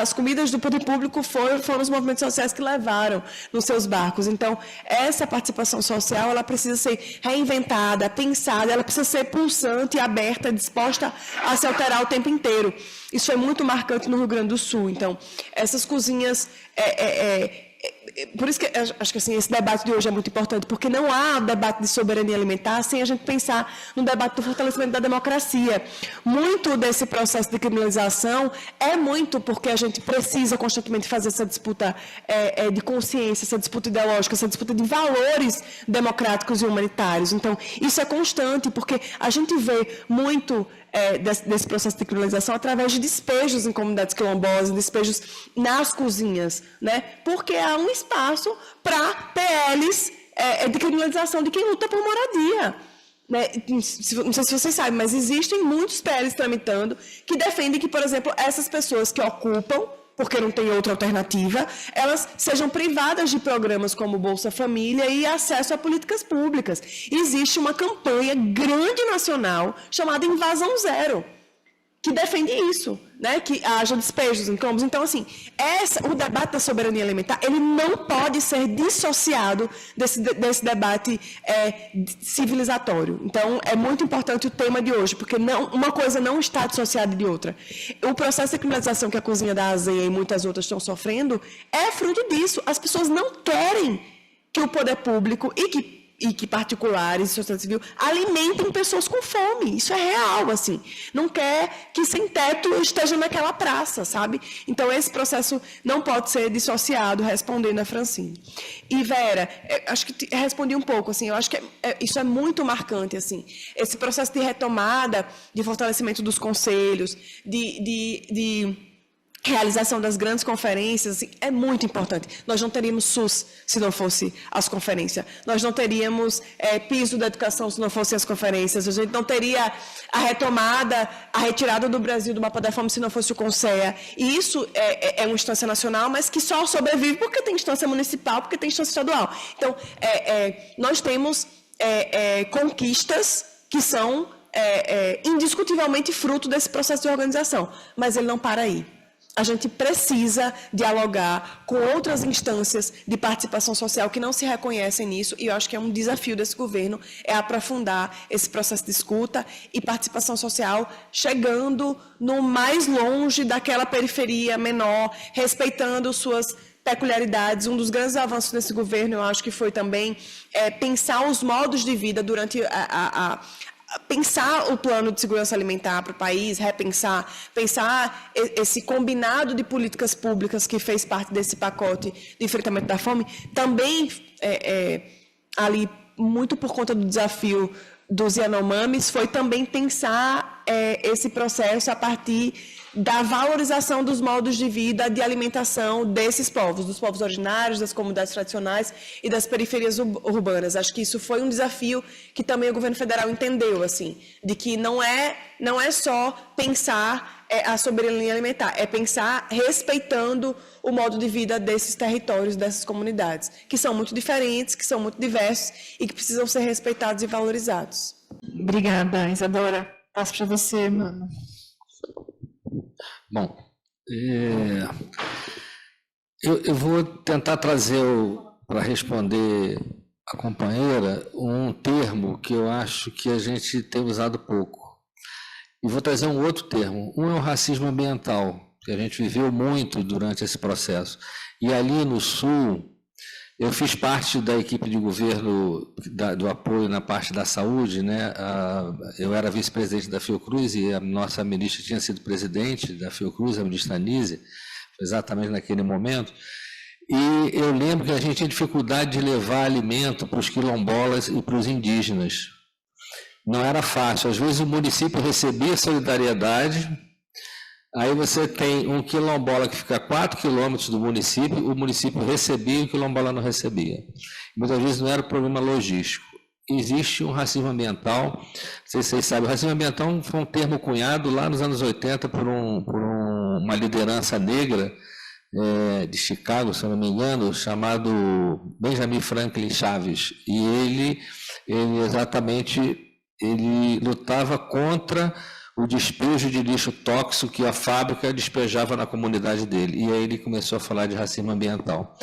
As comidas do poder público foram os movimentos sociais que levaram nos seus barcos. Então, essa participação social, ela precisa ser reinventada, pensada, ela precisa ser pulsante, aberta, disposta a se alterar o tempo inteiro. Isso é muito marcante no Rio Grande do Sul. Então, essas cozinhas por isso que acho que assim, esse debate de hoje é muito importante, porque não há debate de soberania alimentar sem a gente pensar no debate do fortalecimento da democracia. Muito desse processo de criminalização é muito porque a gente precisa constantemente fazer essa disputa de consciência, essa disputa ideológica, essa disputa de valores democráticos e humanitários. Então, isso é constante, porque a gente vê muito desse processo de criminalização através de despejos em comunidades quilombolas, despejos nas cozinhas, né? Porque há um espaço para PLs de criminalização de quem luta por moradia. Né? Não sei se vocês sabem, mas existem muitos PLs tramitando que defendem que, por exemplo, essas pessoas que ocupam, porque não tem outra alternativa, elas sejam privadas de programas como Bolsa Família e acesso a políticas públicas. Existe uma campanha grande nacional chamada Invasão Zero, que defende isso, né? Que haja despejos em quilombos. Então, assim, o debate da soberania alimentar, ele não pode ser dissociado desse debate civilizatório. Então, é muito importante o tema de hoje, porque uma coisa não está dissociada de outra. O processo de criminalização que a Cozinha da Azeia e muitas outras estão sofrendo é fruto disso. As pessoas não querem que o poder público e que particulares, sociedade civil, alimentem pessoas com fome. Isso é real, assim. Não quer que sem teto esteja naquela praça, sabe? Então, esse processo não pode ser dissociado, respondendo a Francine. E, Vera, acho que respondi um pouco, assim, eu acho que isso é muito marcante, assim. Esse processo de retomada, de fortalecimento dos conselhos, de realização das grandes conferências, assim, é muito importante. Nós não teríamos SUS se não fosse as conferências. Nós não teríamos piso da educação se não fossem as conferências. A gente não teria a retomada, a retirada do Brasil do mapa da fome se não fosse o CONSEA. E isso é uma instância nacional, mas que só sobrevive porque tem instância municipal, porque tem instância estadual. Então, nós temos conquistas que são indiscutivelmente fruto desse processo de organização, mas ele não para aí. A gente precisa dialogar com outras instâncias de participação social que não se reconhecem nisso, e eu acho que é um desafio desse governo, aprofundar esse processo de escuta e participação social, chegando no mais longe daquela periferia menor, respeitando suas peculiaridades. Um dos grandes avanços desse governo, eu acho que foi também pensar os modos de vida durante pensar o plano de segurança alimentar para o país, pensar esse combinado de políticas públicas que fez parte desse pacote de enfrentamento da fome, também ali, muito por conta do desafio dos Yanomamis, foi também pensar esse processo a partir da valorização dos modos de vida, de alimentação desses povos, dos povos originários, das comunidades tradicionais e das periferias urbanas. Acho que isso foi um desafio que também o governo federal entendeu, assim, de que não é só pensar a soberania alimentar, é pensar respeitando o modo de vida desses territórios, dessas comunidades, que são muito diferentes, que são muito diversos e que precisam ser respeitados e valorizados.
Obrigada, Isadora. Passo para você, mano.
Bom, eu vou tentar trazer, para responder a companheira, um termo que eu acho que a gente tem usado pouco. E vou trazer um outro termo. Um é o racismo ambiental, que a gente viveu muito durante esse processo. E ali no Sul, eu fiz parte da equipe de governo do apoio na parte da saúde, né? Eu era vice-presidente da Fiocruz e a nossa ministra tinha sido presidente da Fiocruz, a ministra Anise, exatamente naquele momento. E eu lembro que a gente tinha dificuldade de levar alimento para os quilombolas e para os indígenas. Não era fácil. Às vezes o município recebia solidariedade. Aí você tem um quilombola que fica a 4 quilômetros do município, o município recebia e o quilombola não recebia. Muitas vezes não era problema logístico. Existe um racismo ambiental, não sei se vocês sabem, o racismo ambiental foi um termo cunhado lá nos anos 80 por uma liderança negra de Chicago, se eu não me engano, chamado Benjamin Franklin Chaves. E ele exatamente lutava contra o despejo de lixo tóxico que a fábrica despejava na comunidade dele. E aí ele começou a falar de racismo ambiental.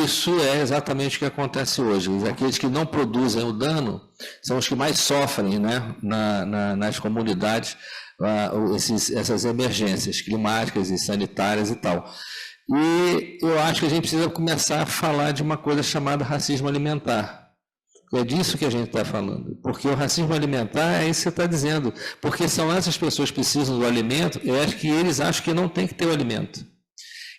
Isso é exatamente o que acontece hoje. Aqueles que não produzem o dano são os que mais sofrem, né, nas comunidades, essas emergências climáticas e sanitárias e tal. E eu acho que a gente precisa começar a falar de uma coisa chamada racismo alimentar. É disso que a gente está falando, porque o racismo alimentar é isso que você está dizendo, porque são essas pessoas que precisam do alimento, que eles acham que não tem que ter o alimento,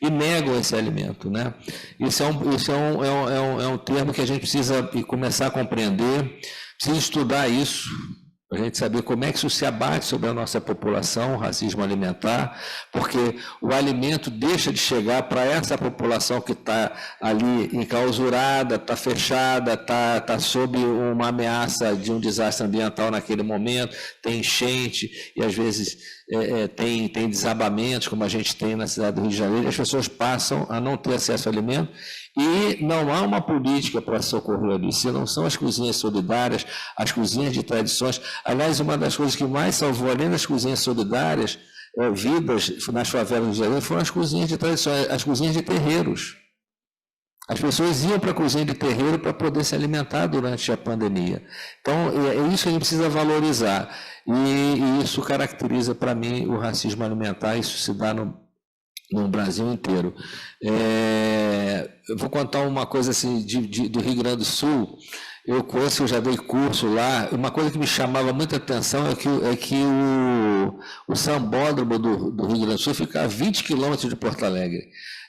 e negam esse alimento, né? Isso é um termo que a gente precisa começar a compreender, precisa estudar isso, para a gente saber como é que isso se abate sobre a nossa população, o racismo alimentar, porque o alimento deixa de chegar para essa população que está ali enclausurada, está fechada, está sob uma ameaça de um desastre ambiental naquele momento, tem enchente e às vezes tem desabamentos, como a gente tem na cidade do Rio de Janeiro, e as pessoas passam a não ter acesso ao alimento, e não há uma política para socorrer ali, se não são as cozinhas solidárias, as cozinhas de tradições. Aliás, uma das coisas que mais salvou, além das cozinhas solidárias, vidas nas favelas do Rio de Janeiro, foram as cozinhas de tradições, as cozinhas de terreiros. As pessoas iam para a cozinha de terreiro para poder se alimentar durante a pandemia. Então, é isso que a gente precisa valorizar. E isso caracteriza, para mim, o racismo alimentar, isso se dá no Brasil inteiro. Eu vou contar uma coisa assim do Rio Grande do Sul. Eu já dei curso lá. Uma coisa que me chamava muita atenção é que o sambódromo do Rio Grande do Sul fica a 20 quilômetros de Porto Alegre.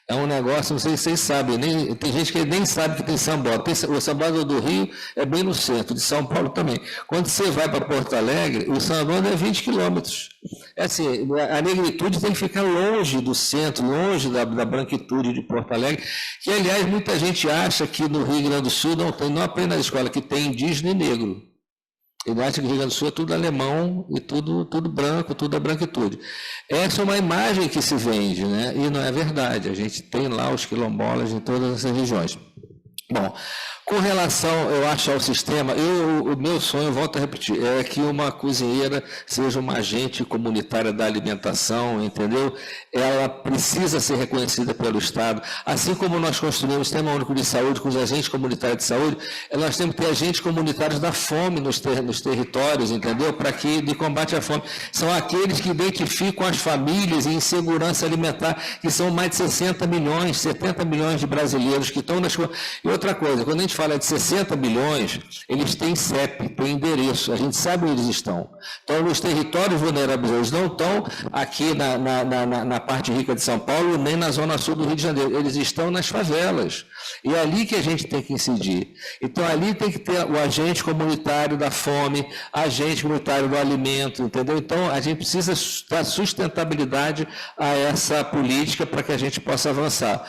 É um negócio, não sei se vocês sabem, tem gente que nem sabe que tem sambódromo. O sambódromo do Rio é bem no centro, de São Paulo também. Quando você vai para Porto Alegre, o sambódromo é 20 quilômetros. É assim, a negritude tem que ficar longe do centro, longe da branquitude de Porto Alegre, que, aliás, muita gente acha que no Rio Grande do Sul não aprende na escola, que tem indígena e negro. Ele acha que o Rio Grande do Sul é tudo alemão e tudo branco, tudo a branquitude. Essa é uma imagem que se vende, né? E não é verdade. A gente tem lá os quilombolas em todas essas regiões. Bom, com relação, eu acho, ao sistema, o meu sonho, volto a repetir, é que uma cozinheira seja uma agente comunitária da alimentação, entendeu? Ela precisa ser reconhecida pelo Estado. Assim como nós construímos o Sistema Único de Saúde com os agentes comunitários de saúde, nós temos que ter agentes comunitários da fome nos territórios, entendeu? De combate à fome. São aqueles que identificam as famílias em insegurança alimentar, que são mais de 60 milhões, 70 milhões de brasileiros que estão nas... E outra coisa, quando a gente fala de 60 milhões, eles têm CEP, têm endereço, a gente sabe onde eles estão. Então, nos territórios vulneráveis, eles não estão aqui na parte rica de São Paulo, nem na zona sul do Rio de Janeiro, eles estão nas favelas. E é ali que a gente tem que incidir. Então, ali tem que ter o agente comunitário da fome, agente comunitário do alimento, entendeu? Então, a gente precisa dar sustentabilidade a essa política para que a gente possa avançar.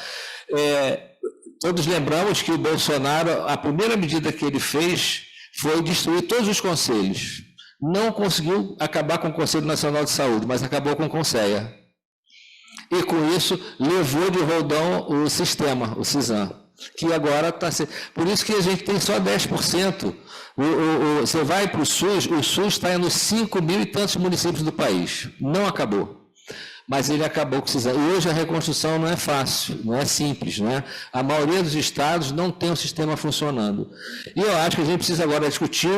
Todos lembramos que o Bolsonaro, a primeira medida que ele fez foi destruir todos os conselhos. Não conseguiu acabar com o Conselho Nacional de Saúde, mas acabou com o CONSEA. E com isso levou de roldão o sistema, o CISAM, que agora está... Por isso que a gente tem só 10%. Você vai para o SUS está nos 5 mil e tantos municípios do país. Não acabou. Mas ele acabou com o CISAM. E hoje a reconstrução não é fácil, não é simples, né? A maioria dos estados não tem o sistema funcionando. E eu acho que a gente precisa agora discutir,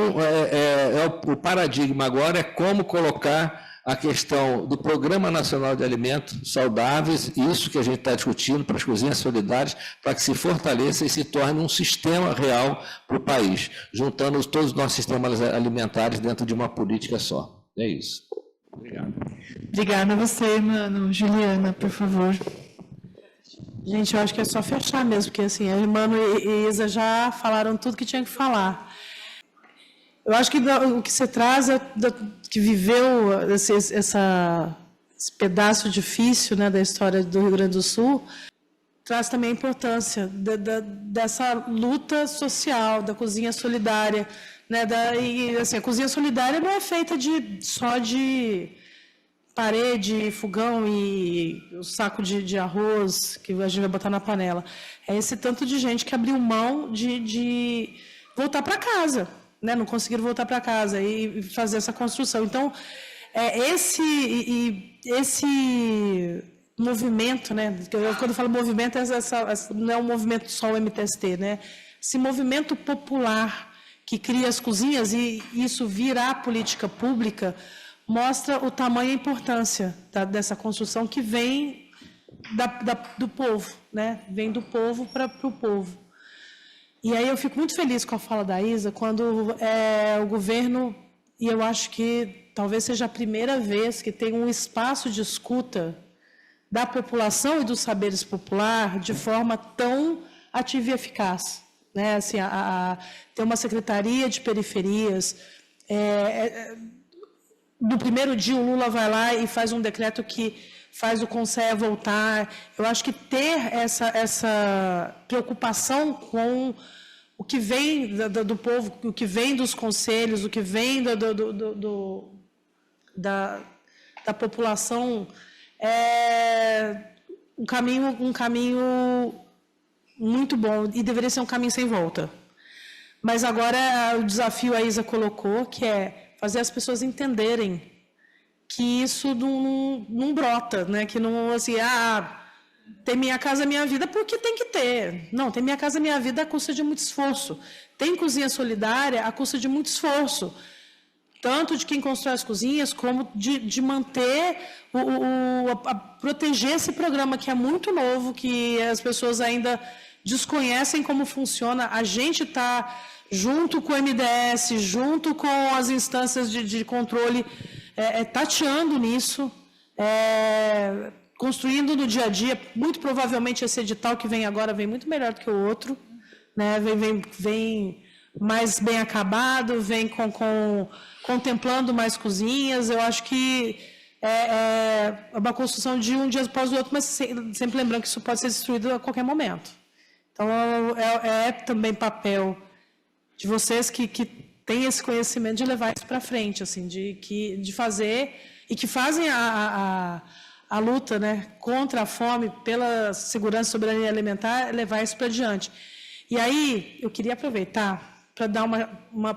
o paradigma agora é como colocar a questão do Programa Nacional de Alimentos Saudáveis, isso que a gente está discutindo para as cozinhas solidárias, para que se fortaleça e se torne um sistema real para o país, juntando todos os nossos sistemas alimentares dentro de uma política só. É isso. Obrigado.
Obrigada a você, mano. Juliana, por favor.
Gente, eu acho que é só fechar mesmo, porque assim, a Mano e Isa já falaram tudo que tinha que falar. Eu acho que o que você traz, que viveu esse pedaço difícil, né, da história do Rio Grande do Sul, traz também a importância dessa luta social, da cozinha solidária. Né, e, assim, a cozinha solidária não é feita só de parede, fogão e o saco de arroz que a gente vai botar na panela. É esse tanto de gente que abriu mão de voltar para casa, né, não conseguiram voltar para casa e fazer essa construção. Então, esse movimento, né, quando eu falo movimento, não é um movimento só o MTST, né, esse movimento popular que cria as cozinhas e isso virar política pública, mostra o tamanho e a importância dessa construção que vem do povo, né? Vem do povo para o povo. E aí eu fico muito feliz com a fala da Isa, quando o governo, e eu acho que talvez seja a primeira vez que tem um espaço de escuta da população e dos saberes popular de forma tão ativa e eficaz, né? Assim, tem uma secretaria de periferias. No primeiro dia, o Lula vai lá e faz um decreto que faz o Conselho voltar. Eu acho que ter essa preocupação com o que vem do povo, o que vem dos conselhos, o que vem da população, é um caminho muito bom, e deveria ser um caminho sem volta. Mas agora o desafio a Isa colocou, que é fazer as pessoas entenderem que isso não brota, né? Que não, assim, tem Minha Casa Minha Vida porque tem que ter. Não, tem Minha Casa Minha Vida à custa de muito esforço. Tem cozinha solidária à custa de muito esforço. Tanto de quem constrói as cozinhas, como de manter, proteger esse programa que é muito novo, que as pessoas ainda desconhecem como funciona. A gente está junto com o MDS, junto com as instâncias de controle, tateando nisso, construindo no dia a dia. Muito provavelmente esse edital que vem agora vem muito melhor do que o outro, né? Vem mais bem acabado, vem contemplando mais cozinhas. Eu acho que é uma construção de um dia após o outro, mas sempre lembrando que isso pode ser destruído a qualquer momento. Então, é também papel de vocês que têm esse conhecimento de levar isso para frente, assim, de fazer, e que fazem a luta, né, contra a fome, pela segurança e soberania alimentar, levar isso para diante. E aí, eu queria aproveitar para dar uma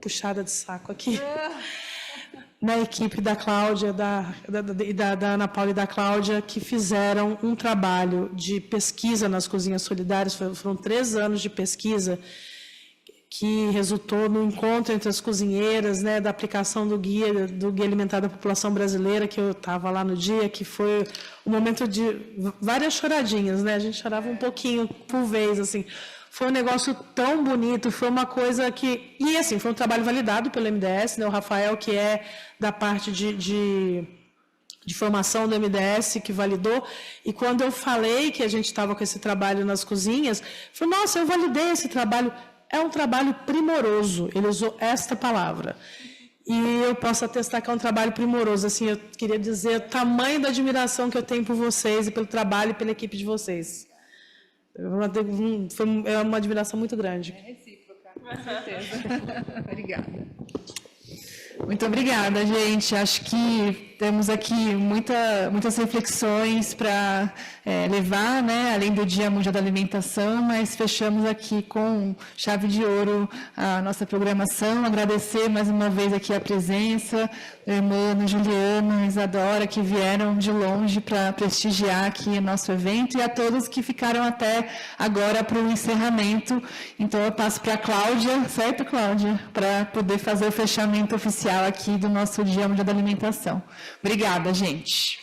puxada de saco aqui na equipe da Cláudia, da Ana Paula e da Cláudia, que fizeram um trabalho de pesquisa nas cozinhas solidárias. Foram 3 anos de pesquisa que resultou no encontro entre as cozinheiras, né, da aplicação do guia alimentar da população brasileira, que eu estava lá no dia, que foi um momento de várias choradinhas, né? A gente chorava um pouquinho por vez, assim. Foi um negócio tão bonito, foi uma coisa que... E, assim, foi um trabalho validado pelo MDS, né? O Rafael, que é da parte de formação do MDS, que validou. E quando eu falei que a gente estava com esse trabalho nas cozinhas, eu falei, nossa, eu validei esse trabalho. É um trabalho primoroso, ele usou esta palavra. E eu posso atestar que é um trabalho primoroso. Assim, eu queria dizer o tamanho da admiração que eu tenho por vocês, e pelo trabalho e pela equipe de vocês. É uma admiração muito grande.
É recíproca, com certeza. Obrigada. Muito obrigada, gente. Acho que temos aqui muitas reflexões para levar, né, além do Dia Mundial da Alimentação, mas fechamos aqui com chave de ouro a nossa programação. Agradecer mais uma vez aqui a presença do irmão Juliano, Isadora, que vieram de longe para prestigiar aqui o nosso evento, e a todos que ficaram até agora para o encerramento. Então, eu passo para a Cláudia, certo, Cláudia? Para poder fazer o fechamento oficial aqui do nosso Dia Mundial da Alimentação. Obrigada, gente.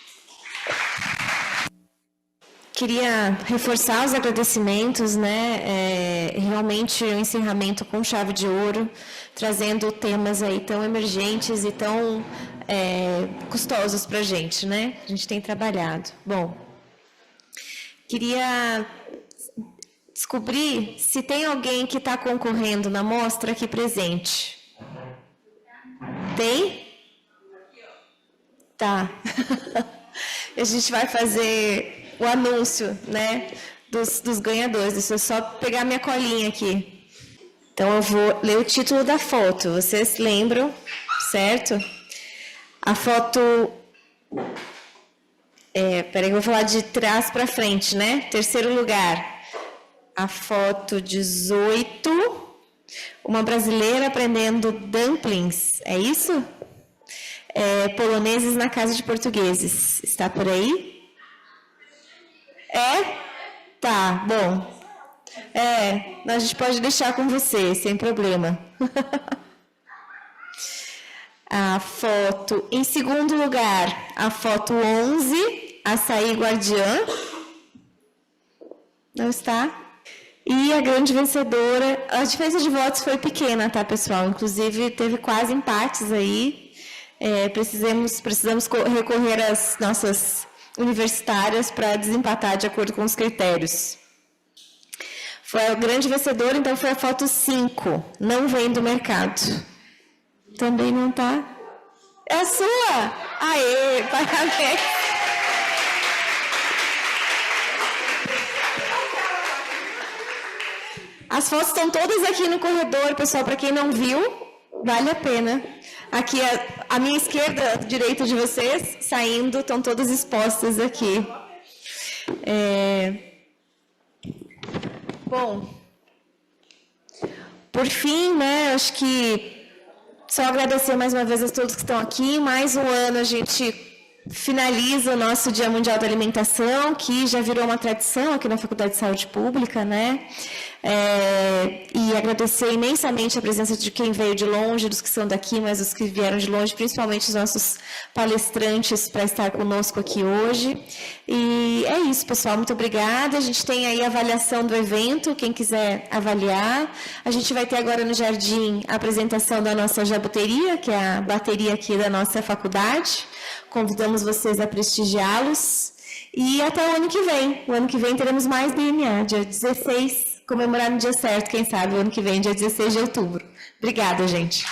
Queria reforçar os agradecimentos, né? Realmente um encerramento com chave de ouro, trazendo temas aí tão emergentes e tão custosos para a gente, né? A gente tem trabalhado. Bom, queria descobrir se tem alguém que está concorrendo na mostra aqui presente. Tem? Tá. A gente vai fazer o anúncio, né, dos ganhadores. Deixa eu só pegar minha colinha aqui. Então, eu vou ler o título da foto. Vocês lembram, certo? A foto... peraí, eu vou falar de trás para frente, né? Terceiro lugar. A foto 18... Uma brasileira aprendendo dumplings, é isso? Poloneses na casa de portugueses. Está por aí? Tá, bom. A gente pode deixar com você, sem problema. A foto, em segundo lugar, a foto 11, Açaí Guardiã. Não está. E a grande vencedora, a diferença de votos foi pequena, tá, pessoal? Inclusive, teve quase empates aí. Precisamos recorrer às nossas universitárias para desempatar de acordo com os critérios. Foi a grande vencedora, então foi a foto 5. Não vem do mercado. Também não tá? É a sua! Aê, parabéns! As fotos estão todas aqui no corredor, pessoal, para quem não viu, vale a pena. Aqui, à minha esquerda, à direita de vocês, saindo, estão todas expostas aqui. Bom, por fim, né, acho que só agradecer mais uma vez a todos que estão aqui. Mais um ano a gente finaliza o nosso Dia Mundial da Alimentação, que já virou uma tradição aqui na Faculdade de Saúde Pública, né? E agradecer imensamente a presença de quem veio de longe, dos que são daqui, mas os que vieram de longe, principalmente os nossos palestrantes para estar conosco aqui hoje. E é isso, pessoal, muito obrigada. A gente tem aí a avaliação do evento, quem quiser avaliar. A gente vai ter agora no jardim a apresentação da nossa jabuteria, que é a bateria aqui da nossa faculdade. Convidamos vocês a prestigiá-los. E até o ano que vem. O ano que vem teremos mais DMA, dia 16, comemorar no dia certo, quem sabe, o ano que vem, dia 16 de outubro. Obrigada, gente.